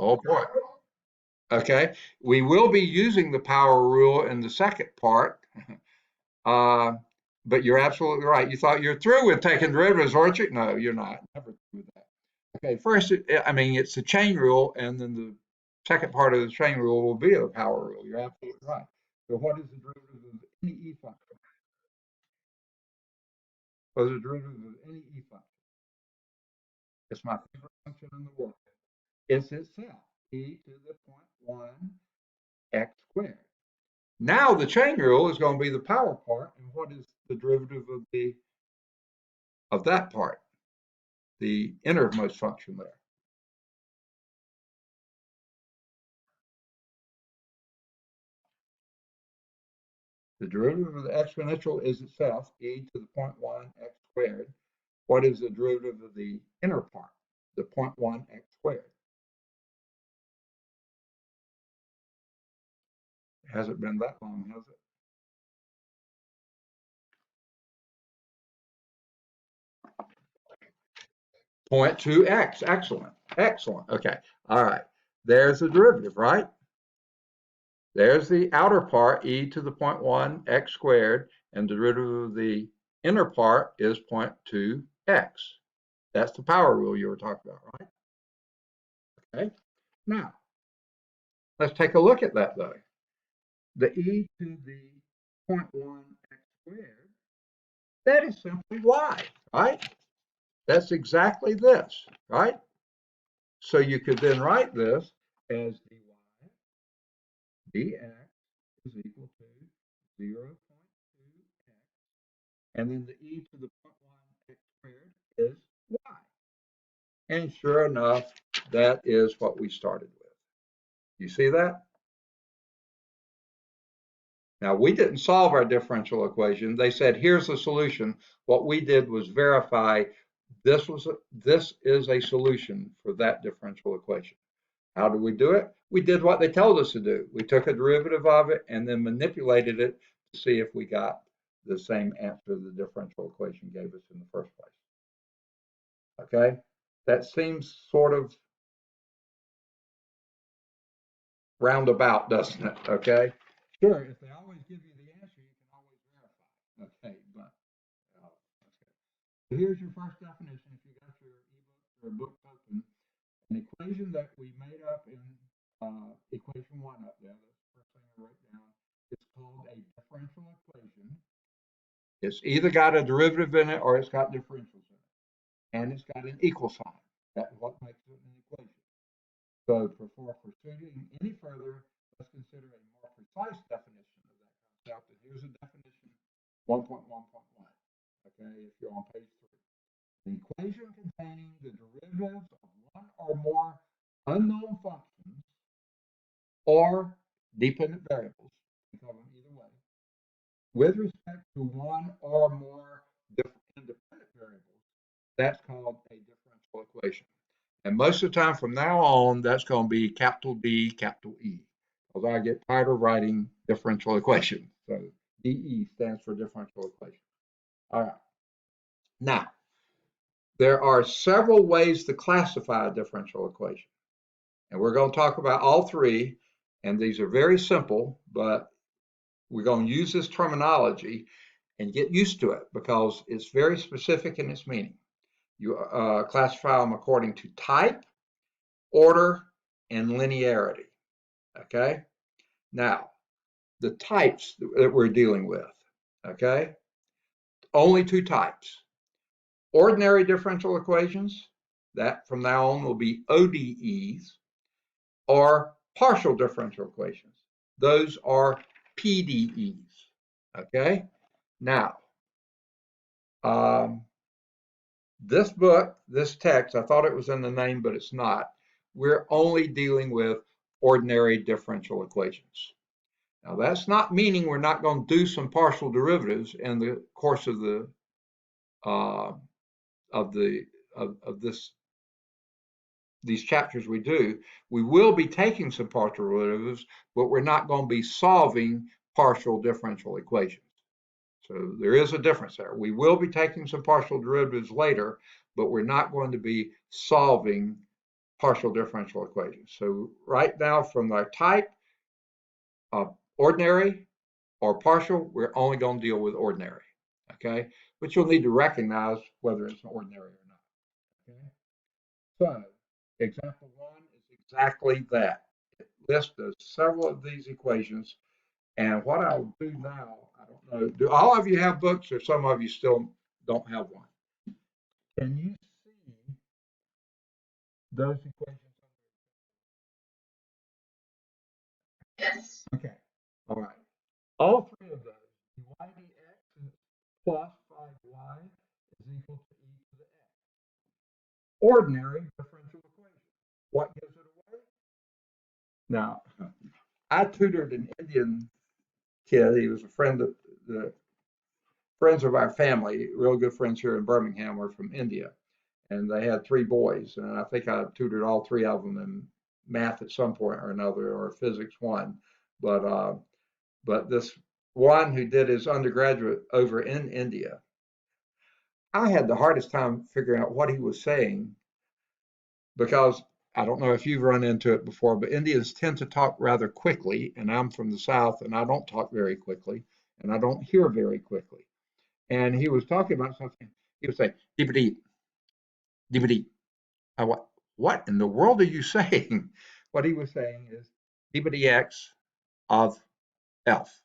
A: Oh boy. Okay, we will be using the power rule in the second part. Uh, but you're absolutely right. You thought you're through with taking derivatives, aren't you? No, you're not. Never through with that. Okay, first, I mean, it's the chain rule, and then the second part of the chain rule will be the power rule. You're absolutely right. So what is the derivative of any e function? What is the derivative of any e function? It's my favorite function in the world. It's itself, e to the point 1 x squared. Now the chain rule is going to be the power part, and what is the derivative of that part, the innermost function there? The derivative of the exponential is itself e to the 0.1 x squared. What is the derivative of the inner part, the 0.1 x squared? It hasn't been that long, has it? Point 2x. Excellent. Excellent. Okay. All right. There's the derivative, right? There's the outer part, e to the 0.1 x squared, and the derivative of the inner part is 0.2x. That's the power rule you were talking about, right? Okay. Now, let's take a look at that, though. The e to the 0.1 x squared, that is simply y, right? That's exactly this, right? So you could then write this as dy dx is equal to 0.2x, and then the e to the 0.1 x squared is y. And sure enough, that is what we started with. You see that? Now, we didn't solve our differential equation. They said, here's the solution. What we did was verify this is a solution for that differential equation. How did we do it? We did what they told us to do. We took a derivative of it and then manipulated it to see if we got the same answer the differential equation gave us in the first place. Okay? That seems sort of roundabout, doesn't it? Okay? Sure, if they always give you the answer, you can always verify. Okay, but okay. Here's your first definition. If you got your ebook or book open, an equation that we made up in equation 1 up there, that's the first thing I wrote down, it's called a differential equation. It's either got a derivative in it or it's got differentials in it. And it's got an equal sign. That's what makes it an equation. So before proceeding any further, let's consider a more precise definition of that concept. And here's a definition 1.1.1. Okay, if you're on page 3. An equation containing the derivatives of one or more unknown functions or dependent variables, you call them either way, with respect to one or more independent variables, that's called a differential equation. And most of the time from now on, that's going to be capital D, capital E, because I get tired of writing differential equations. So DE stands for differential equation. All right. Now, there are several ways to classify a differential equation. And we're going to talk about all three. And these are very simple, but we're going to use this terminology and get used to it because it's very specific in its meaning. You classify them according to type, order, and linearity. Okay? Now, the types that we're dealing with, okay? Only two types. Ordinary differential equations, that from now on will be ODEs, or partial differential equations. Those are PDEs, okay? Now, this book, this text, I thought it was in the name, but it's not. We're only dealing with ordinary differential equations. Now, that's not meaning we're not going to do some partial derivatives in the course of these chapters we do. We will be taking some partial derivatives, but we're not going to be solving partial differential equations. So there is a difference there. We will be taking some partial derivatives later, but we're not going to be solving partial differential equations. So right now, from our type, ordinary or partial, we're only going to deal with ordinary, okay? But you'll need to recognize whether it's ordinary or not, okay? So example 1 is exactly that. It lists several of these equations. And what I'll do now, I don't know, do all of you have books or some of you still don't have one? Can you see those equations?
B: Yes.
A: Okay. All right. All three of those, dy dx plus 5y is equal to e to the x. Ordinary differential equation. What gives it away? Now, I tutored an Indian kid. He was a friend of the friends of our family, real good friends here in Birmingham, were from India. And they had three boys. And I think I tutored all three of them in math at some point or another, or physics one. But this one who did his undergraduate over in India, I had the hardest time figuring out what he was saying because I don't know if you've run into it before, but Indians tend to talk rather quickly, and I'm from the South, and I don't talk very quickly, and I don't hear very quickly. And he was talking about something. He was saying, "Dee dee." I went, "What in the world are you saying?" What he was saying is dx of f.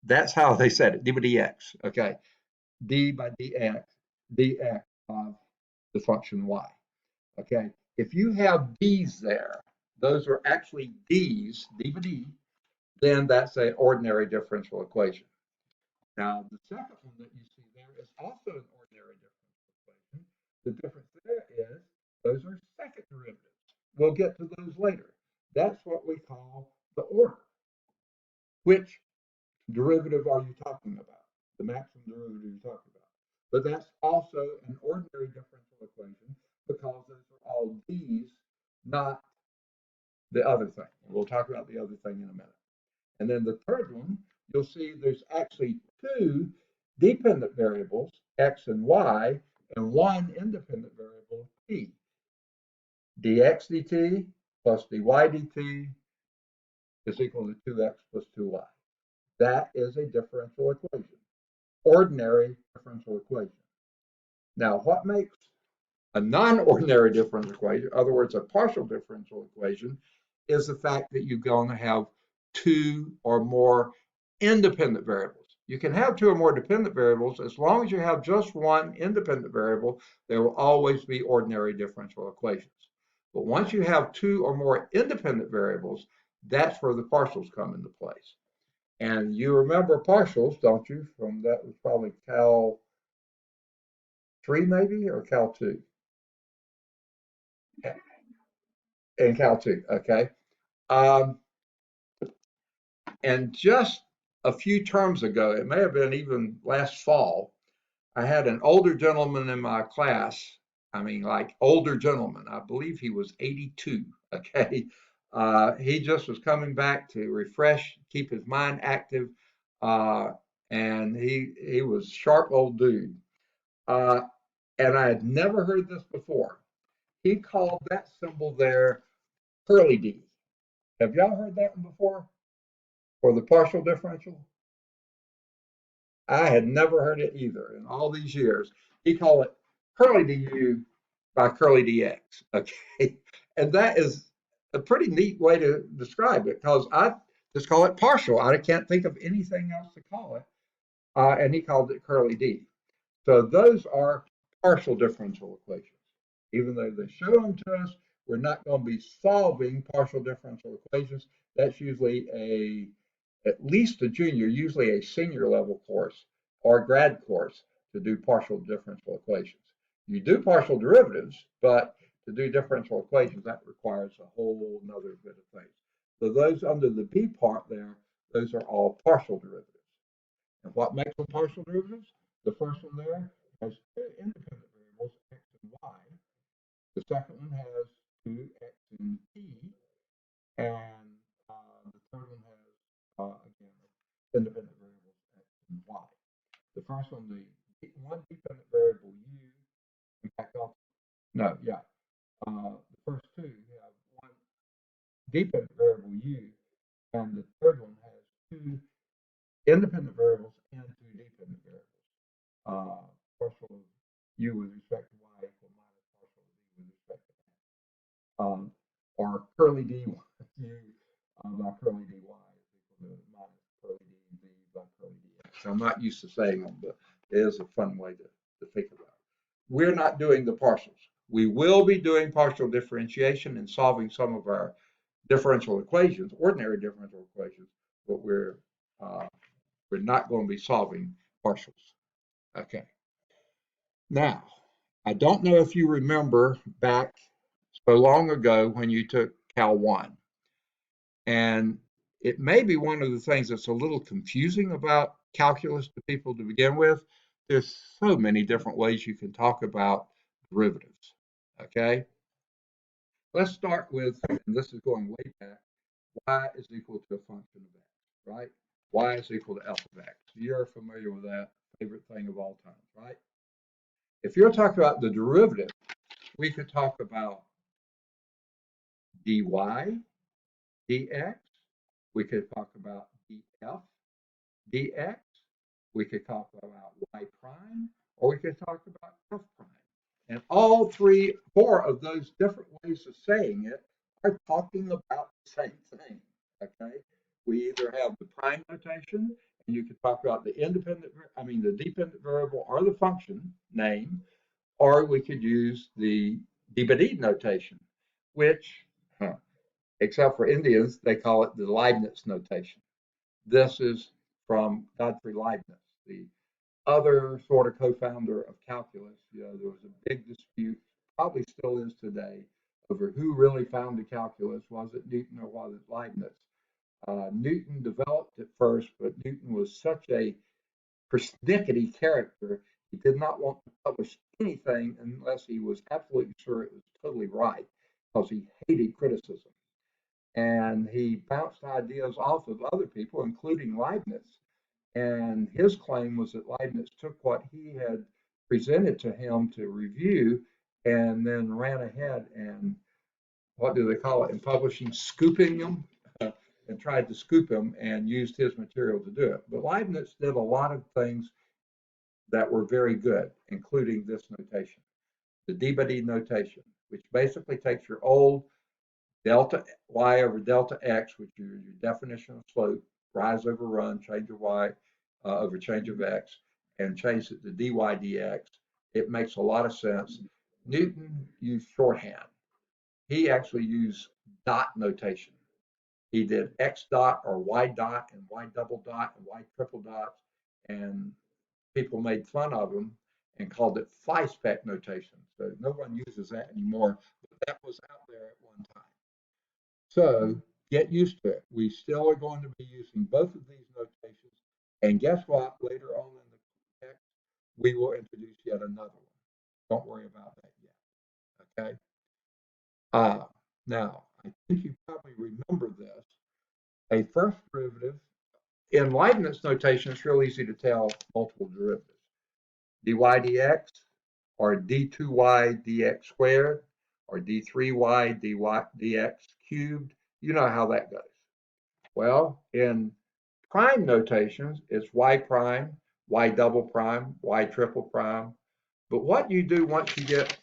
A: That's how they said it, dx. Okay, d by dx of the function y. Okay, if you have d's there, those are actually d's, d by d, then that's an ordinary differential equation. Now, the second one that you see there is also an ordinary differential equation. The difference there is those are second derivatives. We'll get to those later. That's what we call the order. Which derivative are you talking about? The maximum derivative you're talking about. But that's also an ordinary differential equation because those are all d's, not the other thing. We'll talk about the other thing in a minute. And then the third one, you'll see there's actually two dependent variables, x and y, and one independent variable, t. dx dt plus dy dt is equal to 2x plus 2y. That is a differential equation, ordinary differential equation. Now, what makes a non-ordinary differential equation, in other words, a partial differential equation, is the fact that you're going to have two or more independent variables. You can have two or more dependent variables. As long as you have just one independent variable, there will always be ordinary differential equations. But once you have two or more independent variables, that's where the partials come into place. And you remember partials, don't you? From that was probably Cal 3 maybe, or Cal 2? In Cal 2, okay. Um, and just a few terms ago, it may have been even last fall, I had an older gentleman in my class. I mean, like older gentleman. I believe he was 82. Okay. He just was coming back to refresh, keep his mind active. Uh, and he was a sharp old dude. Uh, and I had never heard this before. He called that symbol there curly D. Have y'all heard that one before? For the partial differential? I had never heard it either in all these years. He called it curly du by curly dx. Okay. And that is a pretty neat way to describe it because I just call it partial. I can't think of anything else to call it. And he called it curly d. So those are partial differential equations. Even though they show them to us, we're not going to be solving partial differential equations. That's usually at least a junior, usually a senior level course or grad course to do partial differential equations. You do partial derivatives, but to do differential equations, that requires a whole nother bit of things. So those under the B part there, those are all partial derivatives. And what makes them partial derivatives? The first one there has two independent variables, x and y. The second one has two x and t, and the third one has, again, independent variables x and y. The first one, the one dependent variable u, in fact, no, yeah. The first two have one dependent variable u, and the third one has two independent variables and two dependent variables. Partial of u with respect to y equal minus partial of d with respect to x. Or curly d u by curly dy is equal to minus curly d by curly dx. I'm not used to saying them, but it is a fun way to think about it. We're not doing the partials. We will be doing partial differentiation and solving some of our differential equations, ordinary differential equations, but we're not going to be solving partials. Okay. Now, I don't know if you remember back so long ago when you took Cal 1, and it may be one of the things that's a little confusing about calculus to people to begin with. There's so many different ways you can talk about derivatives. Okay. Let's start with, and this is going way back, y is equal to a function of x, right? Y is equal to f of x. You're familiar with that, favorite thing of all time, right? If you're talking about the derivative, we could talk about dy dx. We could talk about df dx. We could talk about y prime, or we could talk about f prime. And all four of those different ways of saying it are talking about the same thing. Okay, we either have the prime notation, and you could talk about the the dependent variable or the function name, or we could use the d notation, which, except for Indians, they call it the Leibniz notation. This is from Godfrey Leibniz, the other sort of co-founder of calculus. There was a big dispute, probably still is today, over who really founded calculus. Was it Newton or was it Leibniz? Newton developed it first, but Newton was such a persnickety character. He did not want to publish anything unless he was absolutely sure it was totally right, because he hated criticism. And he bounced ideas off of other people, including Leibniz. And his claim was that Leibniz took what he had presented to him to review and then ran ahead and, what do they call it in publishing, scooping him, and tried to scoop him and used his material to do it. But Leibniz did a lot of things that were very good, including this notation, the d by d notation, which basically takes your old delta y over delta x, which is your definition of slope, rise over run, change of y over change of x, and change it to dy dx. It makes a lot of sense. Newton used shorthand. He actually used dot notation. He did x dot or y dot and y double dot and y triple dots, and people made fun of him and called it fly speck notation. So no one uses that anymore, but that was out there at one time. So get used to it. We still are going to be using both of these notations. And guess what? Later on in the text, we will introduce yet another one. Don't worry about that yet. Okay. Now, I think you probably remember this. A first derivative, in Leibniz notation, it's real easy to tell multiple derivatives. dy dx, or d2y dx squared, or d3y dx cubed. You know how that goes. Well, in prime notations, it's y prime, y double prime, y triple prime. But what you do once you get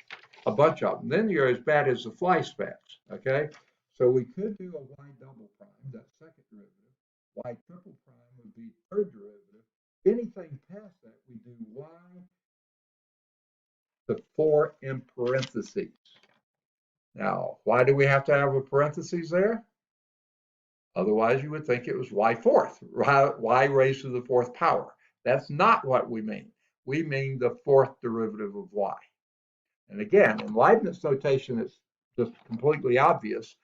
A: a bunch of them, then you're as bad as the fly specks, okay? So we could do a y double prime, that second derivative. Y triple prime would be third derivative. Anything past that, we do y to 4 in parentheses. Now, why do we have to have a parentheses there? Otherwise, you would think it was y fourth, y raised to the fourth power. That's not what we mean. We mean the fourth derivative of y. And again, in Leibniz notation, it's just completely obvious.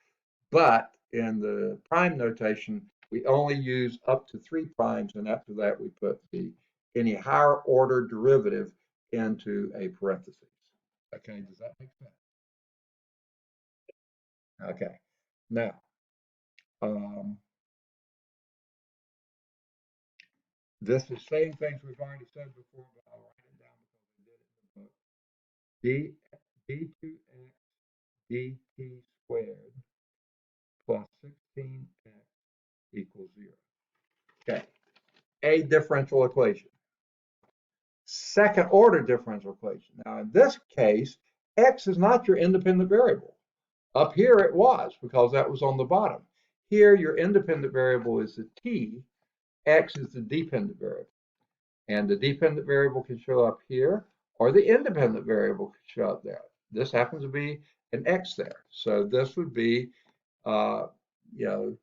A: But in the prime notation, we only use up to 3 primes. And after that, we put any higher order derivative into a parenthesis. Okay, does that make sense? Okay. Now, this is saying things we've already said before, but I'll write it down because I did it in the book. d2x dt squared plus 16x equals 0. Okay, a differential equation. Second order differential equation. Now, in this case, x is not your independent variable. Up here it was, because that was on the bottom. Here, your independent variable is the t, x is the dependent variable. And the dependent variable can show up here, or the independent variable can show up there. This happens to be an x there. So this would be you know,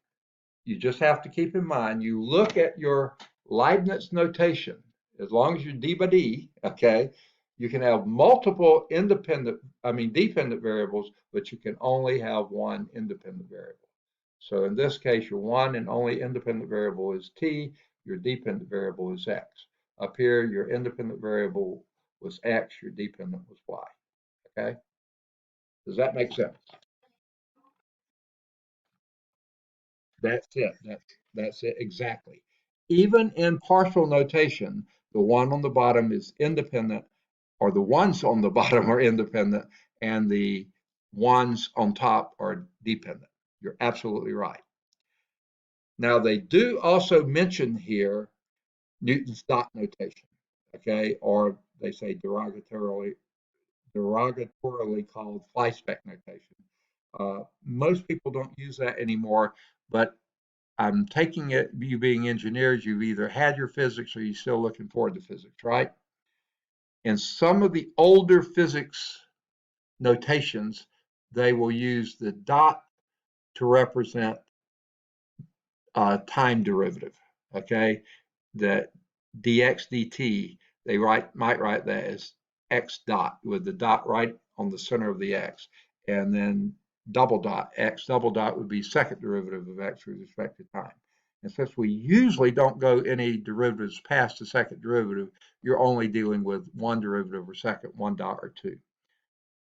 A: you just have to keep in mind, you look at your Leibniz notation, as long as you're d by d, okay, you can have multiple dependent variables, but you can only have one independent variable. So in this case, your one and only independent variable is t, your dependent variable is x. Up here, your independent variable was x, your dependent was y, okay? Does that make sense? That's it. That's it exactly. Even in partial notation, the one on the bottom is independent, or the ones on the bottom are independent, and the ones on top are dependent. You're absolutely right. Now, they do also mention here Newton's dot notation, okay, or they say derogatorily called flyspeck notation. Most people don't use that anymore, but I'm taking it, you being engineers, you've either had your physics or you're still looking forward to physics, right? In some of the older physics notations, they will use the dot to represent time derivative, okay? The dx dt, they might write that as x dot with the dot right on the center of the x. And then double dot, x double dot would be second derivative of x with respect to time. And since we usually don't go any derivatives past the second derivative, you're only dealing with one derivative or second, one dot or two.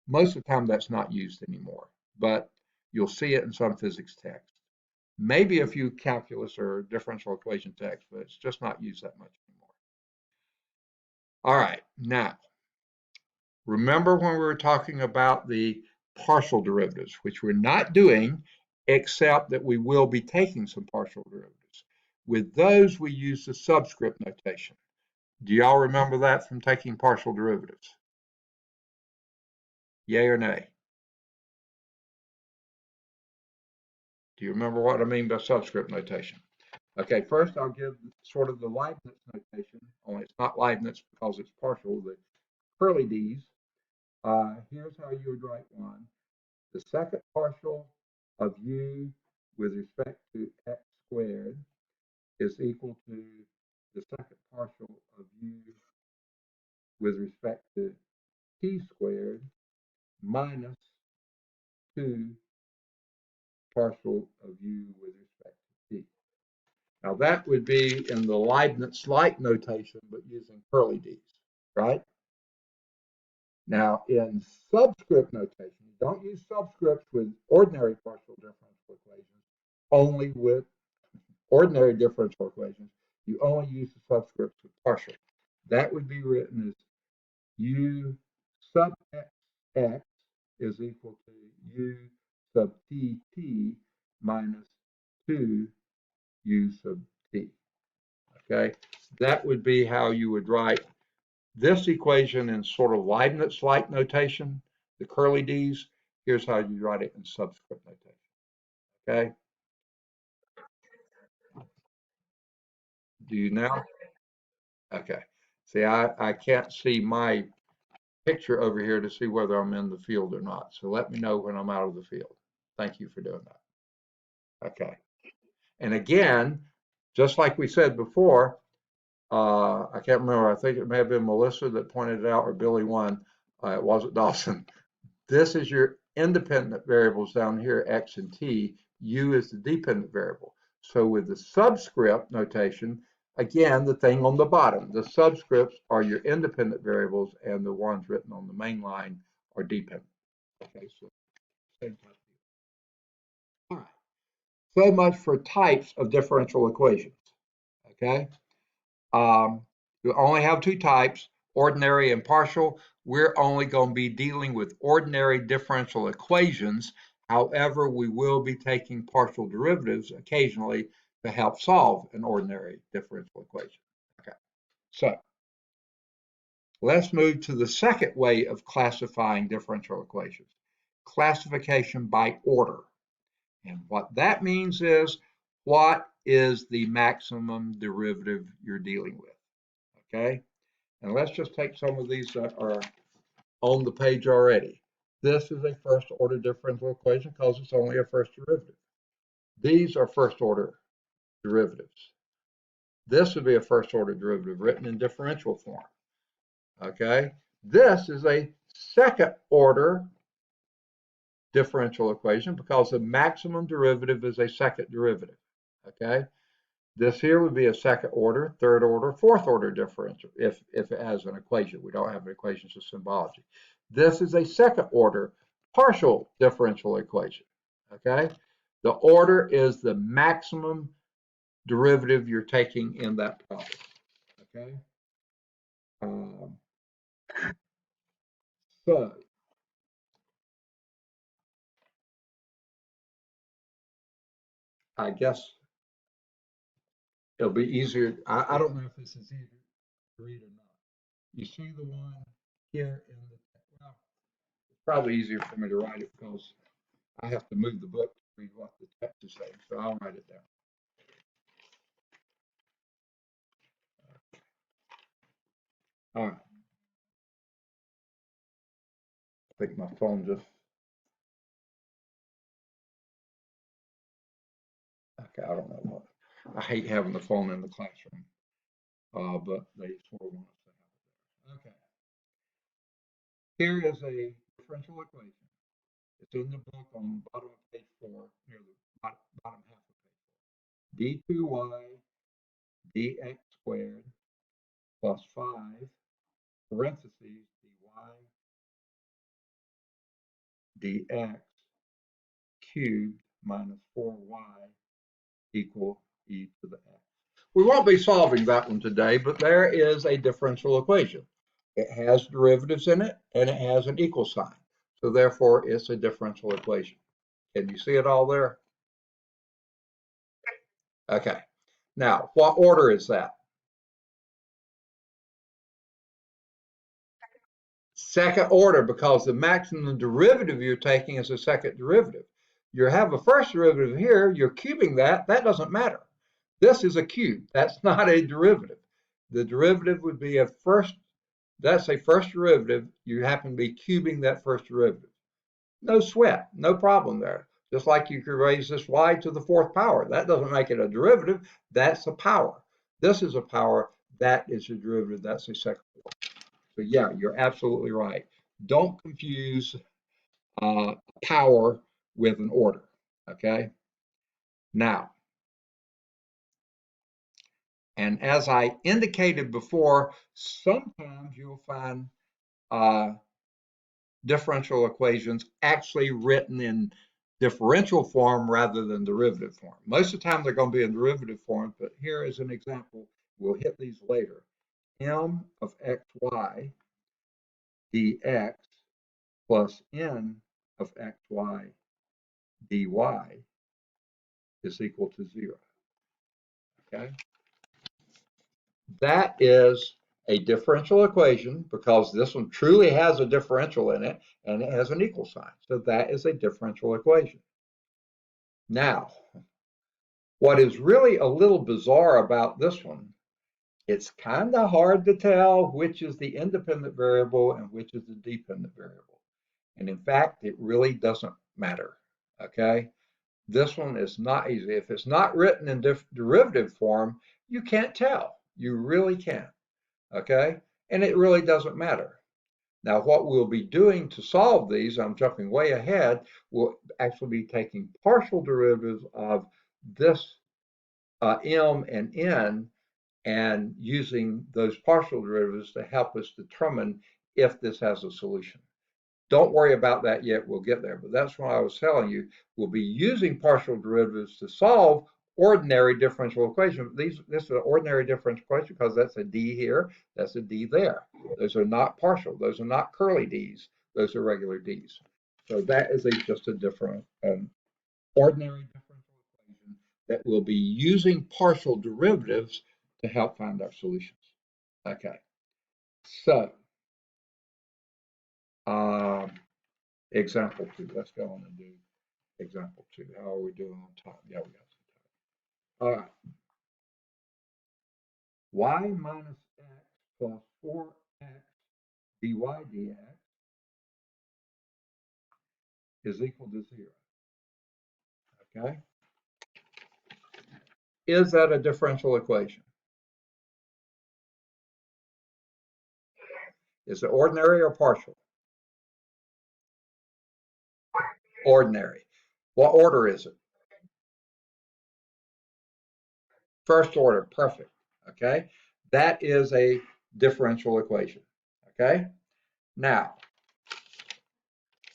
A: Most of the time that's not used anymore, but you'll see it in some physics texts. Maybe a few calculus or differential equation texts, but it's just not used that much anymore. All right, now, remember when we were talking about the partial derivatives, which we're not doing, except that we will be taking some partial derivatives. With those, we use the subscript notation. Do y'all remember that from taking partial derivatives? Yay or nay? Do you remember what I mean by subscript notation? Okay, first I'll give sort of the Leibniz notation, only it's not Leibniz because it's partial, the curly D's. Here's how you would write one. The second partial of u with respect to x squared is equal to the second partial of u with respect to t squared minus 2 partial of u with respect to t. Now that would be in the Leibniz-like notation, but using curly D's, right? Now in subscript notation, you don't use subscripts with ordinary partial differential equations, only with ordinary differential equations. You only use the subscripts with partial. That would be written as u sub x is equal to u sub t minus 2 u sub t. Okay, that would be how you would write this equation in sort of Leibniz-like notation, the curly D's. Here's how you write it in subscript notation. Okay, do you now? Okay. See, I can't see my picture over here to see whether I'm in the field or not. So let me know when I'm out of the field. Thank you for doing that. Okay. And again, just like we said before, I can't remember. I think it may have been Melissa that pointed it out, or Billy one. It wasn't Dawson. This is your independent variables down here, x and t. U is the dependent variable. So with the subscript notation, again, the thing on the bottom, the subscripts are your independent variables, and the ones written on the main line are dependent. Okay, so same type. All right. So much for types of differential equations. Okay. You only have two types, ordinary and partial. We're only going to be dealing with ordinary differential equations. However, we will be taking partial derivatives occasionally to help solve an ordinary differential equation. Okay, so let's move to the second way of classifying differential equations, classification by order. And what that means is, what is the maximum derivative you're dealing with? Okay. And let's just take some of these that are on the page already. This is a first order differential equation because it's only a first derivative. These are first order derivatives. This would be a first order derivative written in differential form. Okay. This is a second order differential equation because the maximum derivative is a second derivative. Okay. This here would be a second order, third order, fourth order differential if it has an equation. We don't have an equation, it's just symbology. This is a second order partial differential equation. Okay. The order is the maximum derivative you're taking in that problem. Okay. So I guess it'll be easier. I don't know if this is easier to read or not. You see the one here in the, well, it's probably easier for me to write it because I have to move the book to read what the text is saying. So I'll write it down. All right. I think my phone just, okay, I don't know what. I hate having the phone in the classroom, but they sort of want us to have it there. Okay. Here is a differential equation. It's in the book on the bottom of page 4, near the bottom half of page 4. d2y dx squared plus 5 parentheses dy dx cubed minus 4y equal e to the x. We won't be solving that one today, but there is a differential equation. It has derivatives in it, and it has an equal sign. So therefore, it's a differential equation. Can you see it all there? Okay. Now, what order is that? Second order, because the maximum derivative you're taking is a second derivative. You have a first derivative here, you're cubing that, that doesn't matter. This is a cube, that's not a derivative. The derivative would be a first, that's a first derivative, you happen to be cubing that first derivative. No sweat, no problem there. Just like you could raise this y to the fourth power. That doesn't make it a derivative, that's a power. This is a power, that is a derivative, that's a second order. So yeah, you're absolutely right. Don't confuse power with an order, okay? Now, and as I indicated before, sometimes you'll find differential equations actually written in differential form rather than derivative form. Most of the time they're going to be in derivative form, but here is an example. We'll hit these later. M of xy dx plus n of xy dy is equal to 0. Okay. That is a differential equation because this one truly has a differential in it and it has an equal sign. So that is a differential equation. Now, what is really a little bizarre about this one, it's kind of hard to tell which is the independent variable and which is the dependent variable. And in fact, it really doesn't matter. Okay. This one is not easy. If it's not written in derivative form, you can't tell. You really can't. Okay? And it really doesn't matter. Now, what we'll be doing to solve these, I'm jumping way ahead, we'll actually be taking partial derivatives of this m and n and using those partial derivatives to help us determine if this has a solution. Don't worry about that yet, we'll get there. But that's what I was telling you. We'll be using partial derivatives to solve ordinary differential equations. This is an ordinary differential equation because that's a d here, that's a d there. Those are not partial. Those are not curly d's. Those are regular d's. So that is just a different ordinary differential equation that we'll be using partial derivatives to help find our solutions. Okay. So example 2. Let's go on and do example 2. How are we doing on time? Yeah, we got some time. All right. Y minus x plus 4x dy dx is equal to 0. Okay. Is that a differential equation? Is it ordinary or partial? Ordinary. What order is it? First order, perfect. Okay, that is a differential equation. Okay, now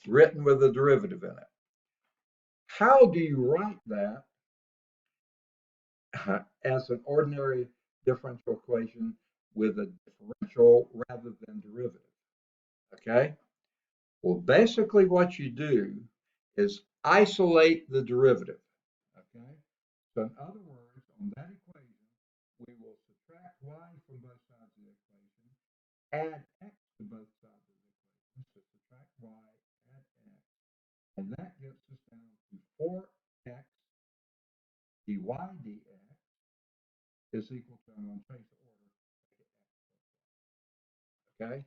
A: written with a derivative in it. How do you write that as an ordinary differential equation with a differential rather than derivative? Okay, well, basically what you do is isolate the derivative. Okay, so in other words, on that equation, we will subtract y from both sides of the equation, add x to both sides of the equation, so subtract y, add x, and that gets us down to 4x dy dx is equal to, I'm going to change the order, okay?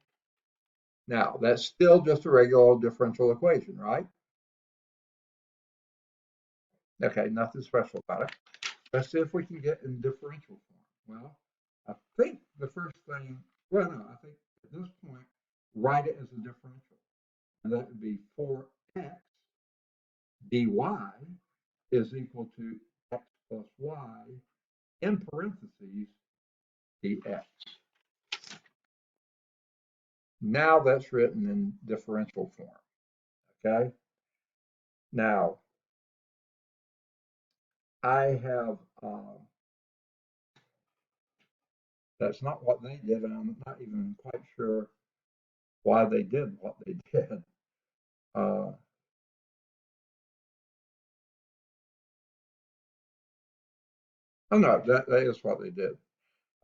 A: Now, that's still just a regular differential equation, right? Okay, nothing special about it. Let's see if we can get in differential form. Well, I think the first thing, well, no, I think at this point, write it as a differential. And that would be 4x dy is equal to x plus y in parentheses dx. Now that's written in differential form, okay? Now, I have, that's not what they did, and I'm not even quite sure why they did what they did. Oh no, that is what they did.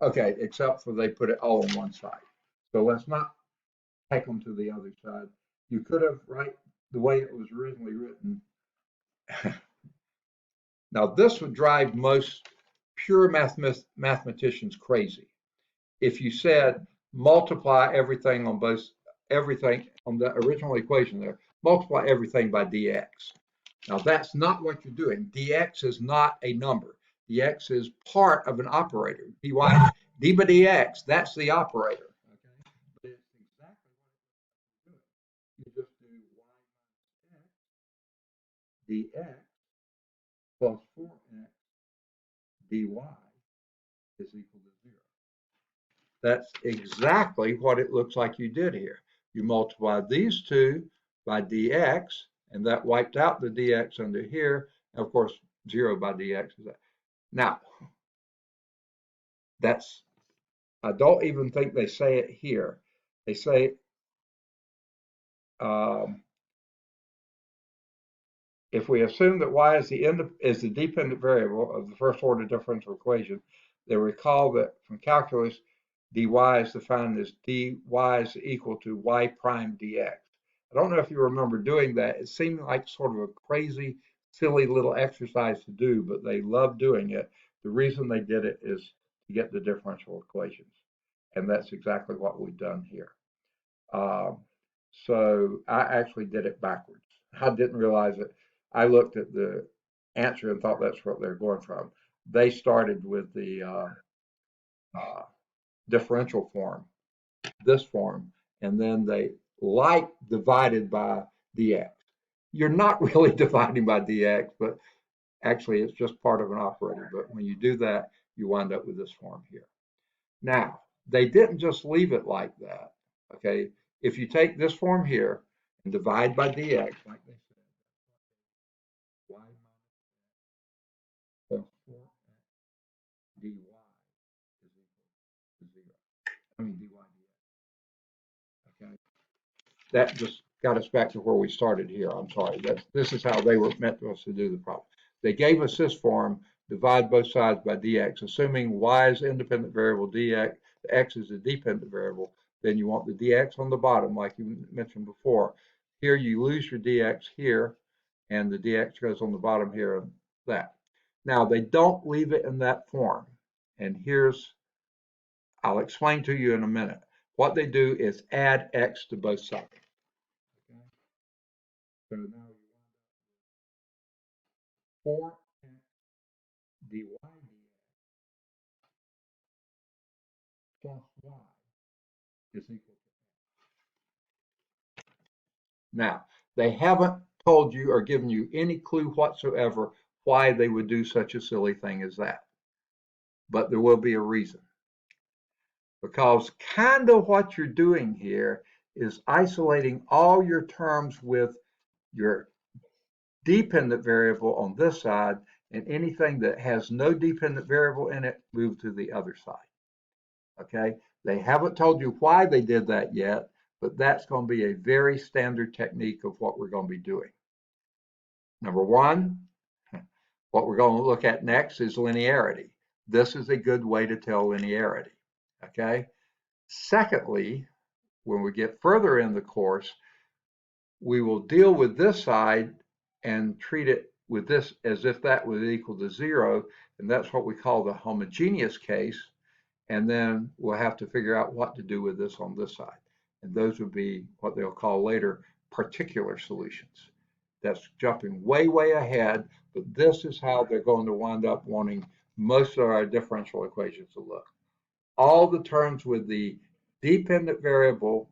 A: Okay, except for they put it all on one side. So let's not take them to the other side. You could have, right, the way it was originally written. Now, this would drive most pure mathematicians crazy. If you said multiply everything on the original equation there, multiply everything by dx. Now, that's not what you're doing. Dx is not a number. Dx is part of an operator. d by dx, that's the operator. Okay, but it's exactly what it's doing. You just do y minus x dx plus 4x dy is equal to 0. That's exactly what it looks like you did here. You multiplied these two by dx, and that wiped out the dx under here. And of course, 0 by dx is that. Now, that's, I don't even think they say it here. They say, if we assume that y is the dependent variable of the first order differential equation, they recall that from calculus, dy is defined as dy is equal to y prime dx. I don't know if you remember doing that. It seemed like sort of a crazy, silly little exercise to do, but they love doing it. The reason they did it is to get the differential equations. And that's exactly what we've done here. So I actually did it backwards. I didn't realize it. I looked at the answer and thought that's what they're going from. They started with the differential form, this form, and then they divided by dx. You're not really dividing by dx, but actually it's just part of an operator. But when you do that, you wind up with this form here. Now, they didn't just leave it like that, okay? If you take this form here and divide by dx, like they said, y minus plus 4x dy is equal to 0. I mean dy dx, okay? That just got us back to where we started here. I'm sorry. This is how they were meant to us to do the problem. They gave us this form, divide both sides by dx, assuming y is independent variable dx, x is a dependent variable, then you want the dx on the bottom, like you mentioned before. Here you lose your dx here, and the dx goes on the bottom here and that. Now, they don't leave it in that form. And I'll explain to you in a minute. What they do is add x to both sides. Okay? So now you wind up with 4x dy dx plus y is equal to x. Now, they haven't told you or given you any clue whatsoever why they would do such a silly thing as that. But there will be a reason. Because kind of what you're doing here is isolating all your terms with your dependent variable on this side, and anything that has no dependent variable in it, move to the other side. Okay, they haven't told you why they did that yet, but that's going to be a very standard technique of what we're going to be doing. Number one, what we're going to look at next is linearity. This is a good way to tell linearity. Okay. Secondly, when we get further in the course, we will deal with this side and treat it with this as if that was equal to 0, and that's what we call the homogeneous case. And then we'll have to figure out what to do with this on this side. And those would be what they'll call later particular solutions. That's jumping way, way ahead, but this is how they're going to wind up wanting most of our differential equations to look. All the terms with the dependent variable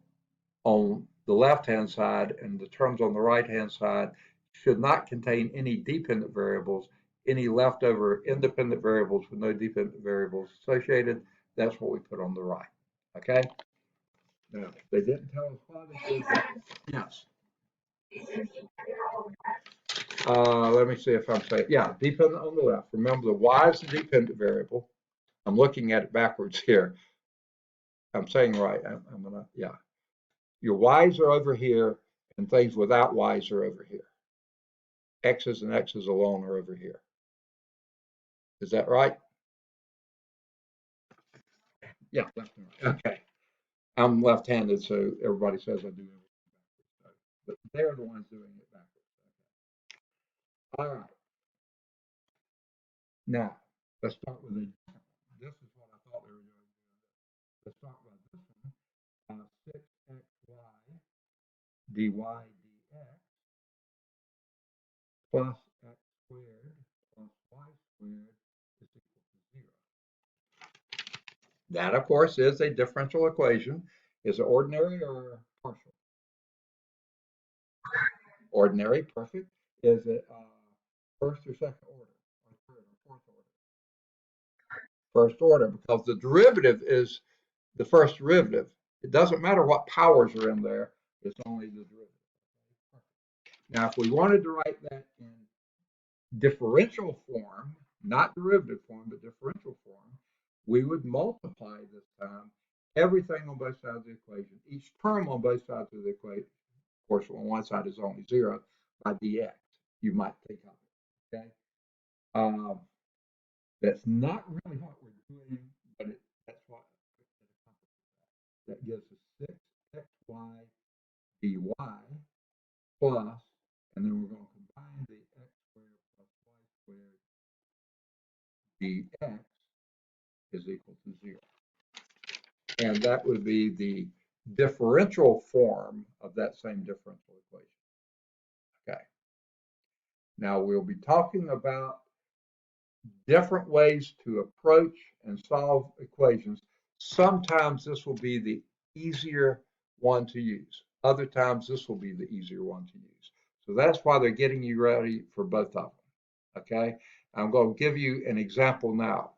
A: on the left-hand side and the terms on the right-hand side should not contain any dependent variables. Any leftover independent variables with no dependent variables associated, that's what we put on the right. Okay? Now, they didn't tell us why they did that. Yes. Let me see if I'm saying, yeah, dependent on the left. Remember, the y is the dependent variable. I'm looking at it backwards here. I'm saying right. I'm gonna, yeah. Your y's are over here, and things without y's are over here. X's and x's alone are over here. Is that right? Yeah, left and right. Okay. I'm left-handed, so everybody says I do everything backwards. But they're the ones doing it backwards. Okay. All right. Now, let's start with a. This is what I thought they were doing. Let's talk about this one. 6xy dy dx plus x squared plus y squared is equal to 0. That, of course, is a differential equation. Is it ordinary or partial? Ordinary, perfect. Is it first or second order, or third or fourth order? First order, because the derivative is the first derivative. It doesn't matter what powers are in there, it's only the derivative. Now, if we wanted to write that in differential form, not derivative form, but differential form, we would multiply this time everything on both sides of the equation, each term on both sides of the equation. Of course, on one side is only 0 by dx. You might think of it. Okay. That's not really what we're doing, but that's what that gives us 6xy dy plus, and then we're going to combine the x squared plus y squared dx is equal to 0. And that would be the differential form of that same differential equation. Okay. Now we'll be talking about different ways to approach and solve equations. Sometimes this will be the easier one to use. Other times this will be the easier one to use. So that's why they're getting you ready for both of them. Okay. I'm going to give you an example now.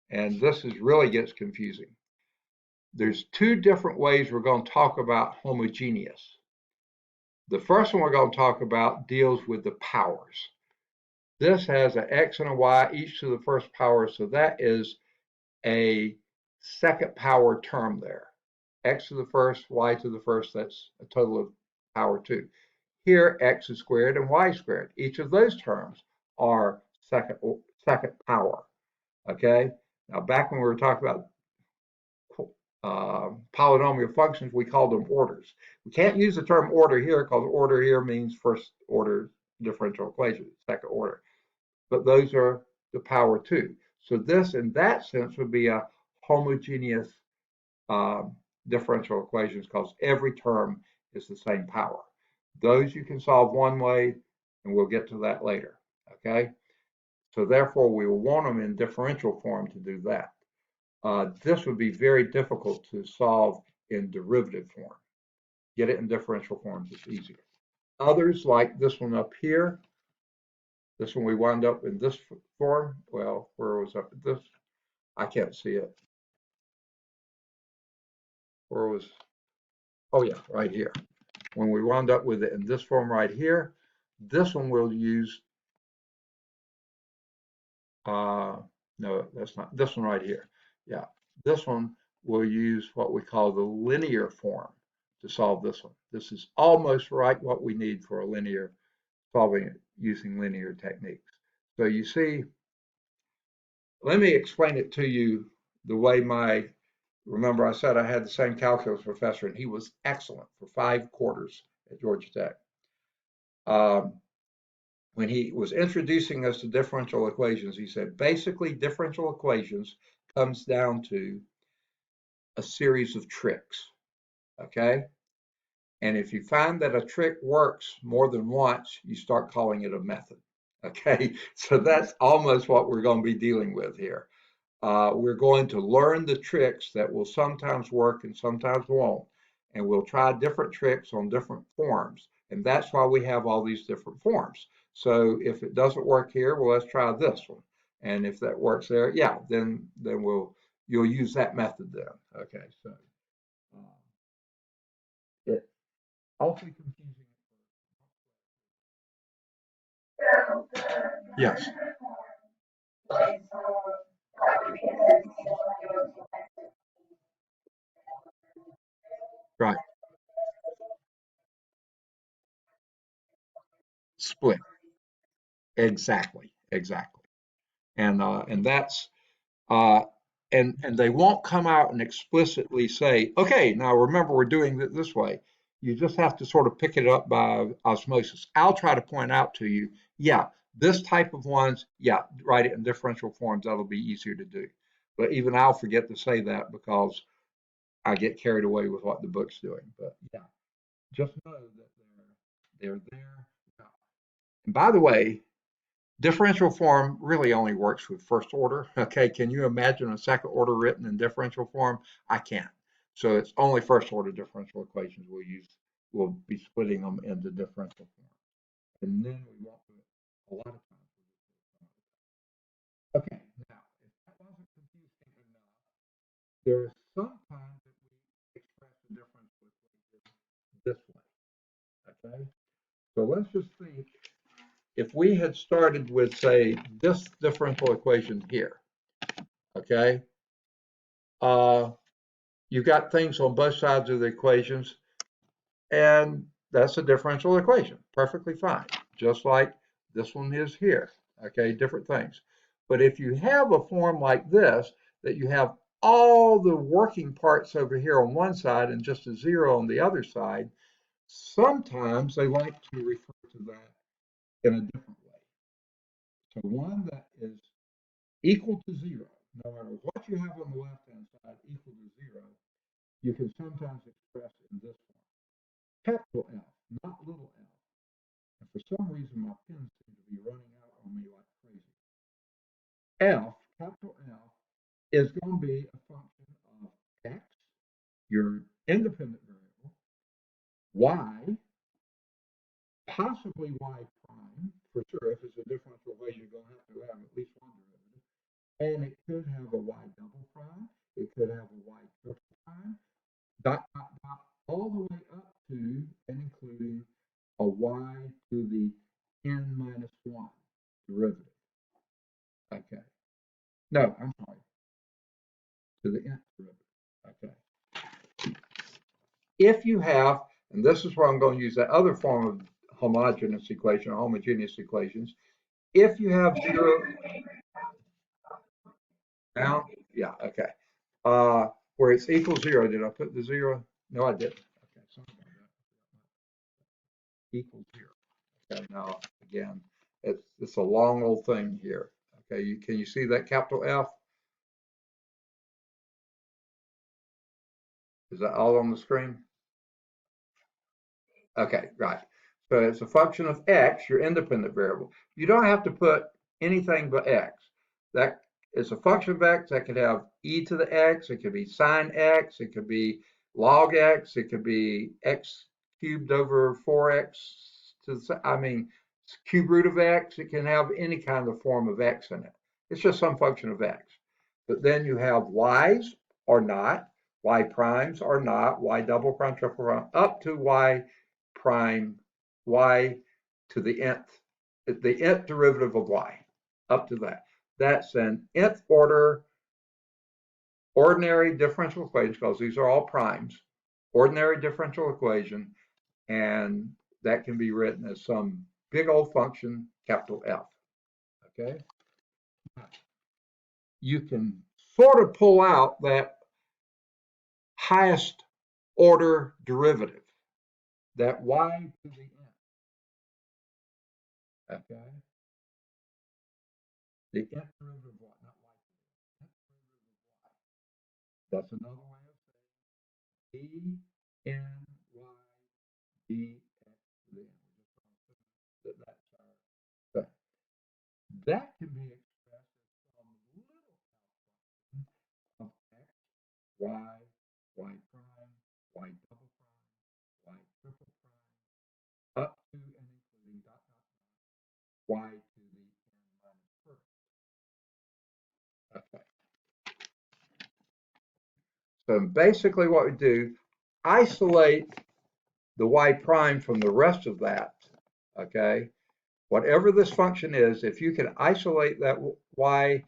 A: And this really gets confusing. There's two different ways we're going to talk about homogeneous. The first one we're going to talk about deals with the powers. This has an x and a y, each to the first power, so that is a second power term there. X to the first, y to the first, that's a total of power 2. Here, x is squared and y squared. Each of those terms are second power. Okay? Now, back when we were talking about polynomial functions, we called them orders. We can't use the term order here because order here means first order differential equation, second order. But those are the power 2. So this, in that sense, would be a homogeneous differential equations because every term is the same power. Those you can solve one way, and we'll get to that later. Okay? So therefore, we will want them in differential form to do that. This would be very difficult to solve in derivative form. Get it in differential forms, it's easier. Others, like this one up here, this one we wound up in this form. Well, where was up this? I can't see it. Where was, oh yeah, right here. When we wound up with it in this form right here, this one we'll use, no, that's not, this one right here. Yeah, this one we'll use what we call the linear form to solve this one. This is almost right what we need for a linear solving it using linear techniques. So you see, let me explain it to you the way remember I said I had the same calculus professor and he was excellent for 5 quarters at Georgia Tech. When he was introducing us to differential equations, he said, basically differential equations comes down to a series of tricks, okay? And if you find that a trick works more than once, you start calling it a method, okay? So that's almost what we're going to be dealing with here. We're going to learn the tricks that will sometimes work and sometimes won't. And we'll try different tricks on different forms. And that's why we have all these different forms. So if it doesn't work here, well, let's try this one. And if that works there, yeah, then you'll use that method then. Okay, so it's awfully confusing. Yes, right. Split. Exactly, exactly. And that's uh, and they won't come out and explicitly say, okay, now remember we're doing it this way. You just have to sort of pick it up by osmosis. I'll try to point out to you, yeah, this type of ones, yeah, write it in differential forms. That'll be easier to do. But even I'll forget to say that because I get carried away with what the book's doing. But yeah, just know that they're there. And by the way, differential form really only works with first order. Okay, can you imagine a second order written in differential form? I can't. So it's only first order differential equations we'll use. We'll be splitting them into differential form. And then we won't do it a lot of times. Okay, now, if that wasn't confusing enough, there are some times that we express the differential equation this way. Okay, so let's just think if we had started with, say, this differential equation here, okay, you've got things on both sides of the equations, and that's a differential equation, perfectly fine, just like this one is here, okay, different things. But if you have a form like this, that you have all the working parts over here on one side and just a zero on the other side, sometimes they like to refer to that in a different way. So one that is equal to zero, no matter what you have on the left-hand side equal to zero, you can sometimes express in this form. Capital F, not little f. And for some reason, my pens seem to be running out on me like crazy. F, capital F, is going to be a function of x, your independent variable, y, possibly y prime, for sure. If it's a differential way, you're going to have at least one derivative. And it could have a y double prime. It could have a y triple prime. Dot, dot, dot, all the way up to and including a y to the n minus 1 derivative. Okay. No, I'm sorry. To the nth derivative. Okay. If you have, and this is where I'm going to use that other form of homogeneous equation, or homogeneous equations. If you have zero down, yeah, okay. Where it's equal zero, did I put the zero? No, I didn't. Okay, sorry about that. Equal zero. Okay, now again, it's a long old thing here. Okay, can you see that capital F? Is that all on the screen? Okay, right. So it's a function of x, your independent variable. You don't have to put anything but x. That It's a function of x that could have e to the x, it could be sine x, it could be log x, it could be x cubed over 4x to the, I mean, cube root of x. It can have any kind of form of x in it. It's just some function of x. But then you have y's or not, y primes or not, y double prime, triple prime, up to y prime, y to the nth derivative of y, up to that. That's an nth order ordinary differential equation, because these are all primes, ordinary differential equation, and that can be written as some big old function, capital F. Okay? You can sort of pull out that highest order derivative, that y to the n. Okay? The nth derivative of what? Not y to the nth derivative of y. That's another way of saying d n y dx to the n. That's our thing. That can be expressed as some little function of x, y, y prime, y double prime, y triple prime, up to and including dot dot dot y to the n minus first. Okay. So basically what we do, isolate the y prime from the rest of that, okay? Whatever this function is, if you can isolate that y,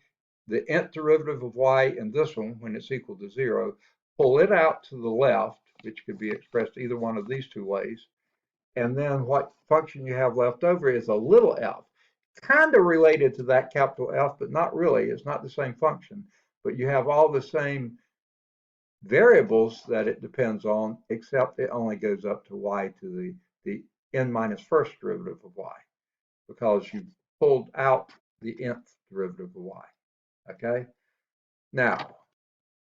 A: the nth derivative of y in this one when it's equal to 0, pull it out to the left, which could be expressed either one of these two ways, and then what function you have left over is a little f, kind of related to that capital F, but not really. It's not the same function, but you have all the same variables that it depends on, except it only goes up to y to the n minus first derivative of y, because you pulled out the nth derivative of y. Okay? Now,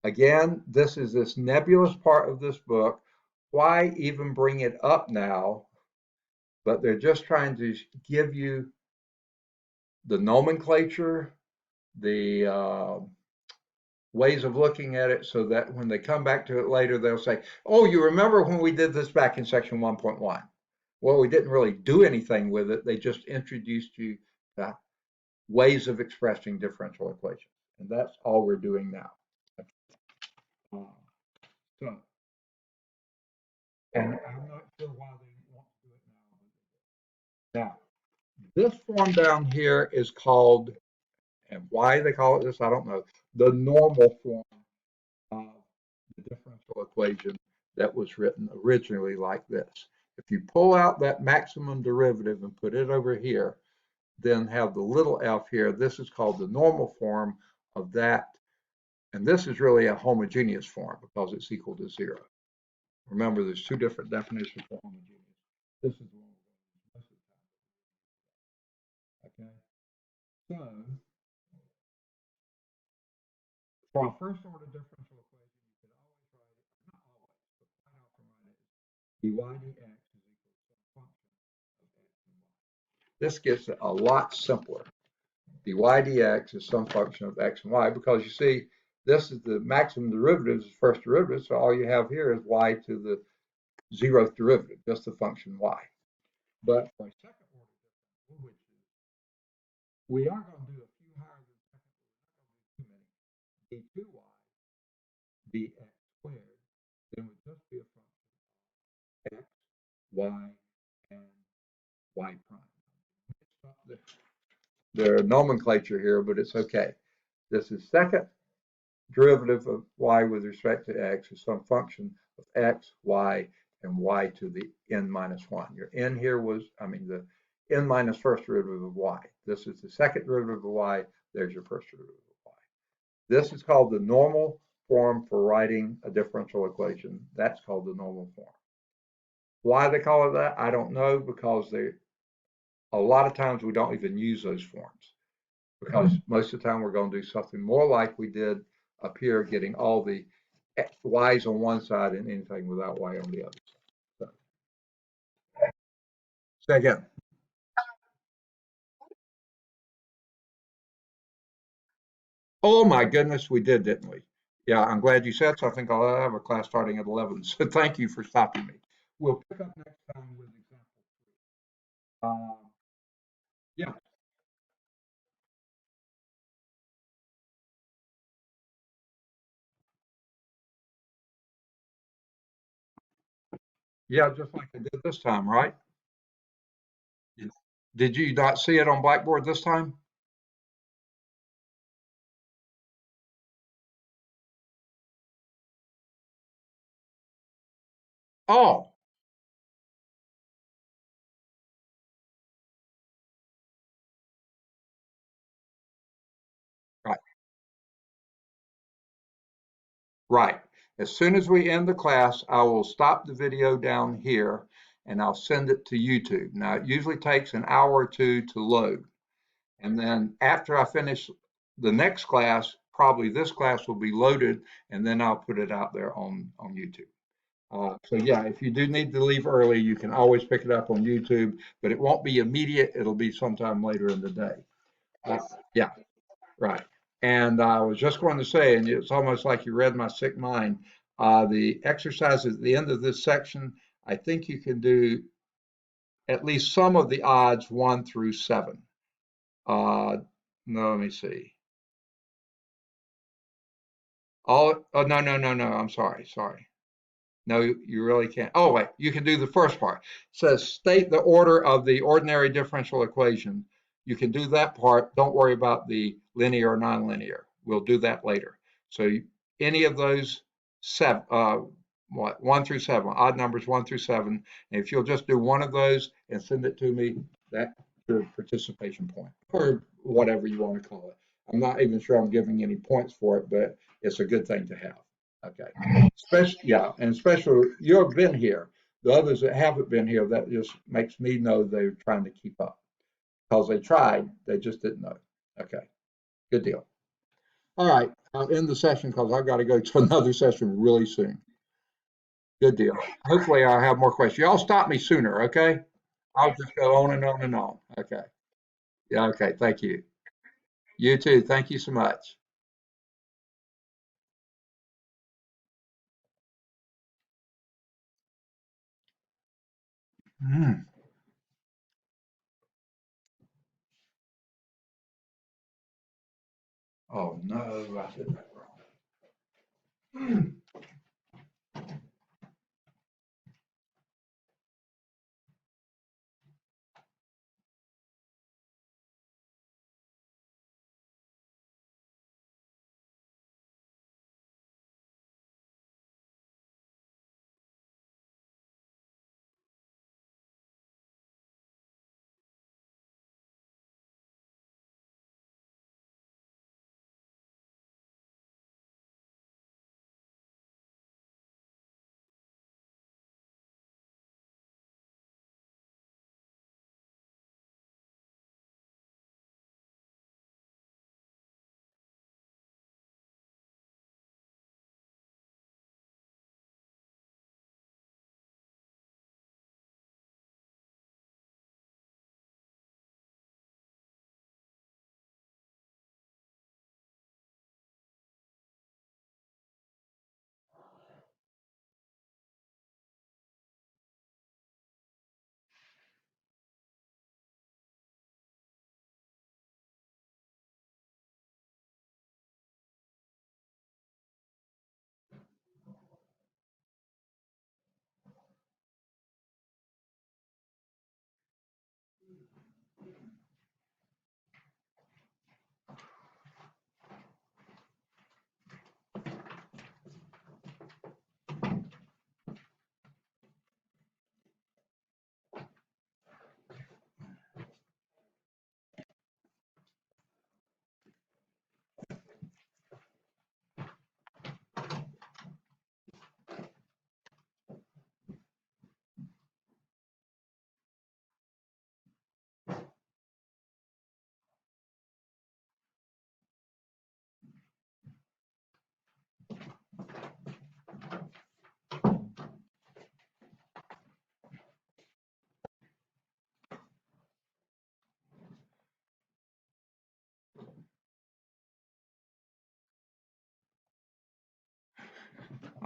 A: again, this is this nebulous part of this book. Why even bring it up now? But they're just trying to give you the nomenclature, the ways of looking at it, so that when they come back to it later, they'll say, oh, you remember when we did this back in section 1.1? Well, we didn't really do anything with it. They just introduced you to ways of expressing differential equations. And that's all we're doing now. So, and I'm not sure why they want to do it now. Now, this form down here is called, and why they call it this, I don't know, the normal form of the differential equation that was written originally like this. If you pull out that maximum derivative and put it over here, then have the little f here, this is called the normal form of that. And this is really a homogeneous form because it's equal to 0. Remember, there's two different definitions for homogeneous. This is the one we're going to use most of the time. Okay? So, for a first order differential equation, you could always write it, not always, but quite often write it as dy dx is equal to some function of x and y. This gets it a lot simpler. Dy dx is some function of x and y, because you see, this is the maximum derivative, is the first derivative, so all you have here is y to the 0th derivative, just the function y. But for a second order differential, which is, we are going to do a few higher than second order, not going to do too many, d2y dx squared, then would just be a function of x, y, and y prime. Their nomenclature here, but it's okay. This is second derivative of y with respect to x is some function of x, y, and y to the n minus 1. Your n here was, the n minus first derivative of y. This is the second derivative of y. There's your first derivative of y. This is called the normal form for writing a differential equation. That's called the normal form. Why they call it that, I don't know, because a lot of times we don't even use those forms, because most of the time we're going to do something more like we did up here, getting all the y's on one side and anything without y on the other side. So, say again. Oh my goodness, we did, didn't we? Yeah, I'm glad you said so. I think I'll have a class starting at 11. So thank you for stopping me. We'll pick up next time with example. Yeah, yeah, just like I did this time, right? Did you not see it on Blackboard this time? Oh, right, right. As soon as we end the class, I will stop the video down here and I'll send it to YouTube. Now, it usually takes an hour or two to load. And then after I finish the next class, probably this class will be loaded and then I'll put it out there on YouTube. So yeah, if you do need to leave early, you can always pick it up on YouTube, but it won't be immediate. It'll be sometime later in the day. Uh, yeah, right. And I was just going to say, and it's almost like you read my sick mind. The exercises at the end of this section, I think you can do at least some of the odds 1 through 7. Uh, no, let me see. All, oh, no, no, no, no. I'm sorry. Sorry. No, you really can't. Oh, wait, you can do the first part. It says state the order of the ordinary differential equation. You can do that part. Don't worry about the linear or nonlinear. We'll do that later. So any of those seven, 1 through 7, odd numbers 1 through 7. And if you'll just do one of those and send it to me, that's your participation point, or whatever you want to call it. I'm not even sure I'm giving any points for it, but it's a good thing to have. Okay. Especially, yeah, and especially you've been here. The others that haven't been here, that just makes me know they're trying to keep up because they tried, they just didn't know. Okay, good deal. All right, I'll end the session because I've got to go to another session really soon. Good deal. Hopefully, I'll have more questions. Y'all stop me sooner, okay? I'll just go on and on and on. Okay. Yeah, okay. Thank you. You too. Thank you so much. Mm. Oh, no, I did that wrong.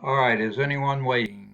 A: All right, is anyone waiting?